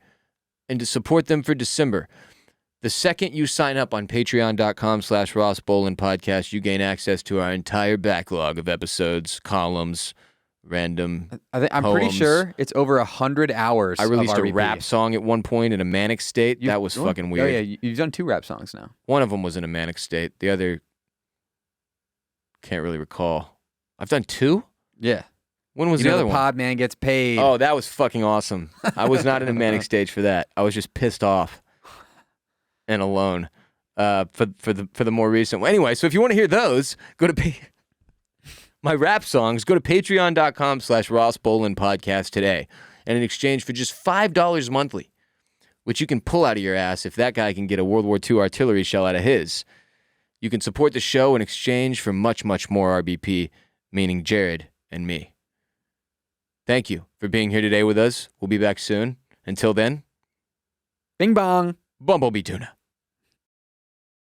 and to support them for December. The second you sign up on patreon.com/Ross Bolen podcast, you gain access to our entire backlog of episodes, columns, random I'm poems. pretty sure it's over 100 hours. I released of a RBP. rap song at one point in a manic state. That was fucking weird. Oh, yeah. You've done 2 rap songs now. One of them was in a manic state. The other, can't really recall. I've done 2? Yeah. When was the other the one? pod man gets paid. Oh, that was fucking awesome. I was not in a manic stage for that. I was just pissed off and alone for the more recent one. Anyway, so if you want to hear those, go to my rap songs, go to patreon.com/Ross Bolen podcast today. And in exchange for just $5 monthly, which you can pull out of your ass if that guy can get a World War II artillery shell out of his, you can support the show in exchange for much, much more RBP, meaning Jared and me. Thank you for being here today with us. We'll be back soon. Until then, Bing bong. Bumblebee tuna.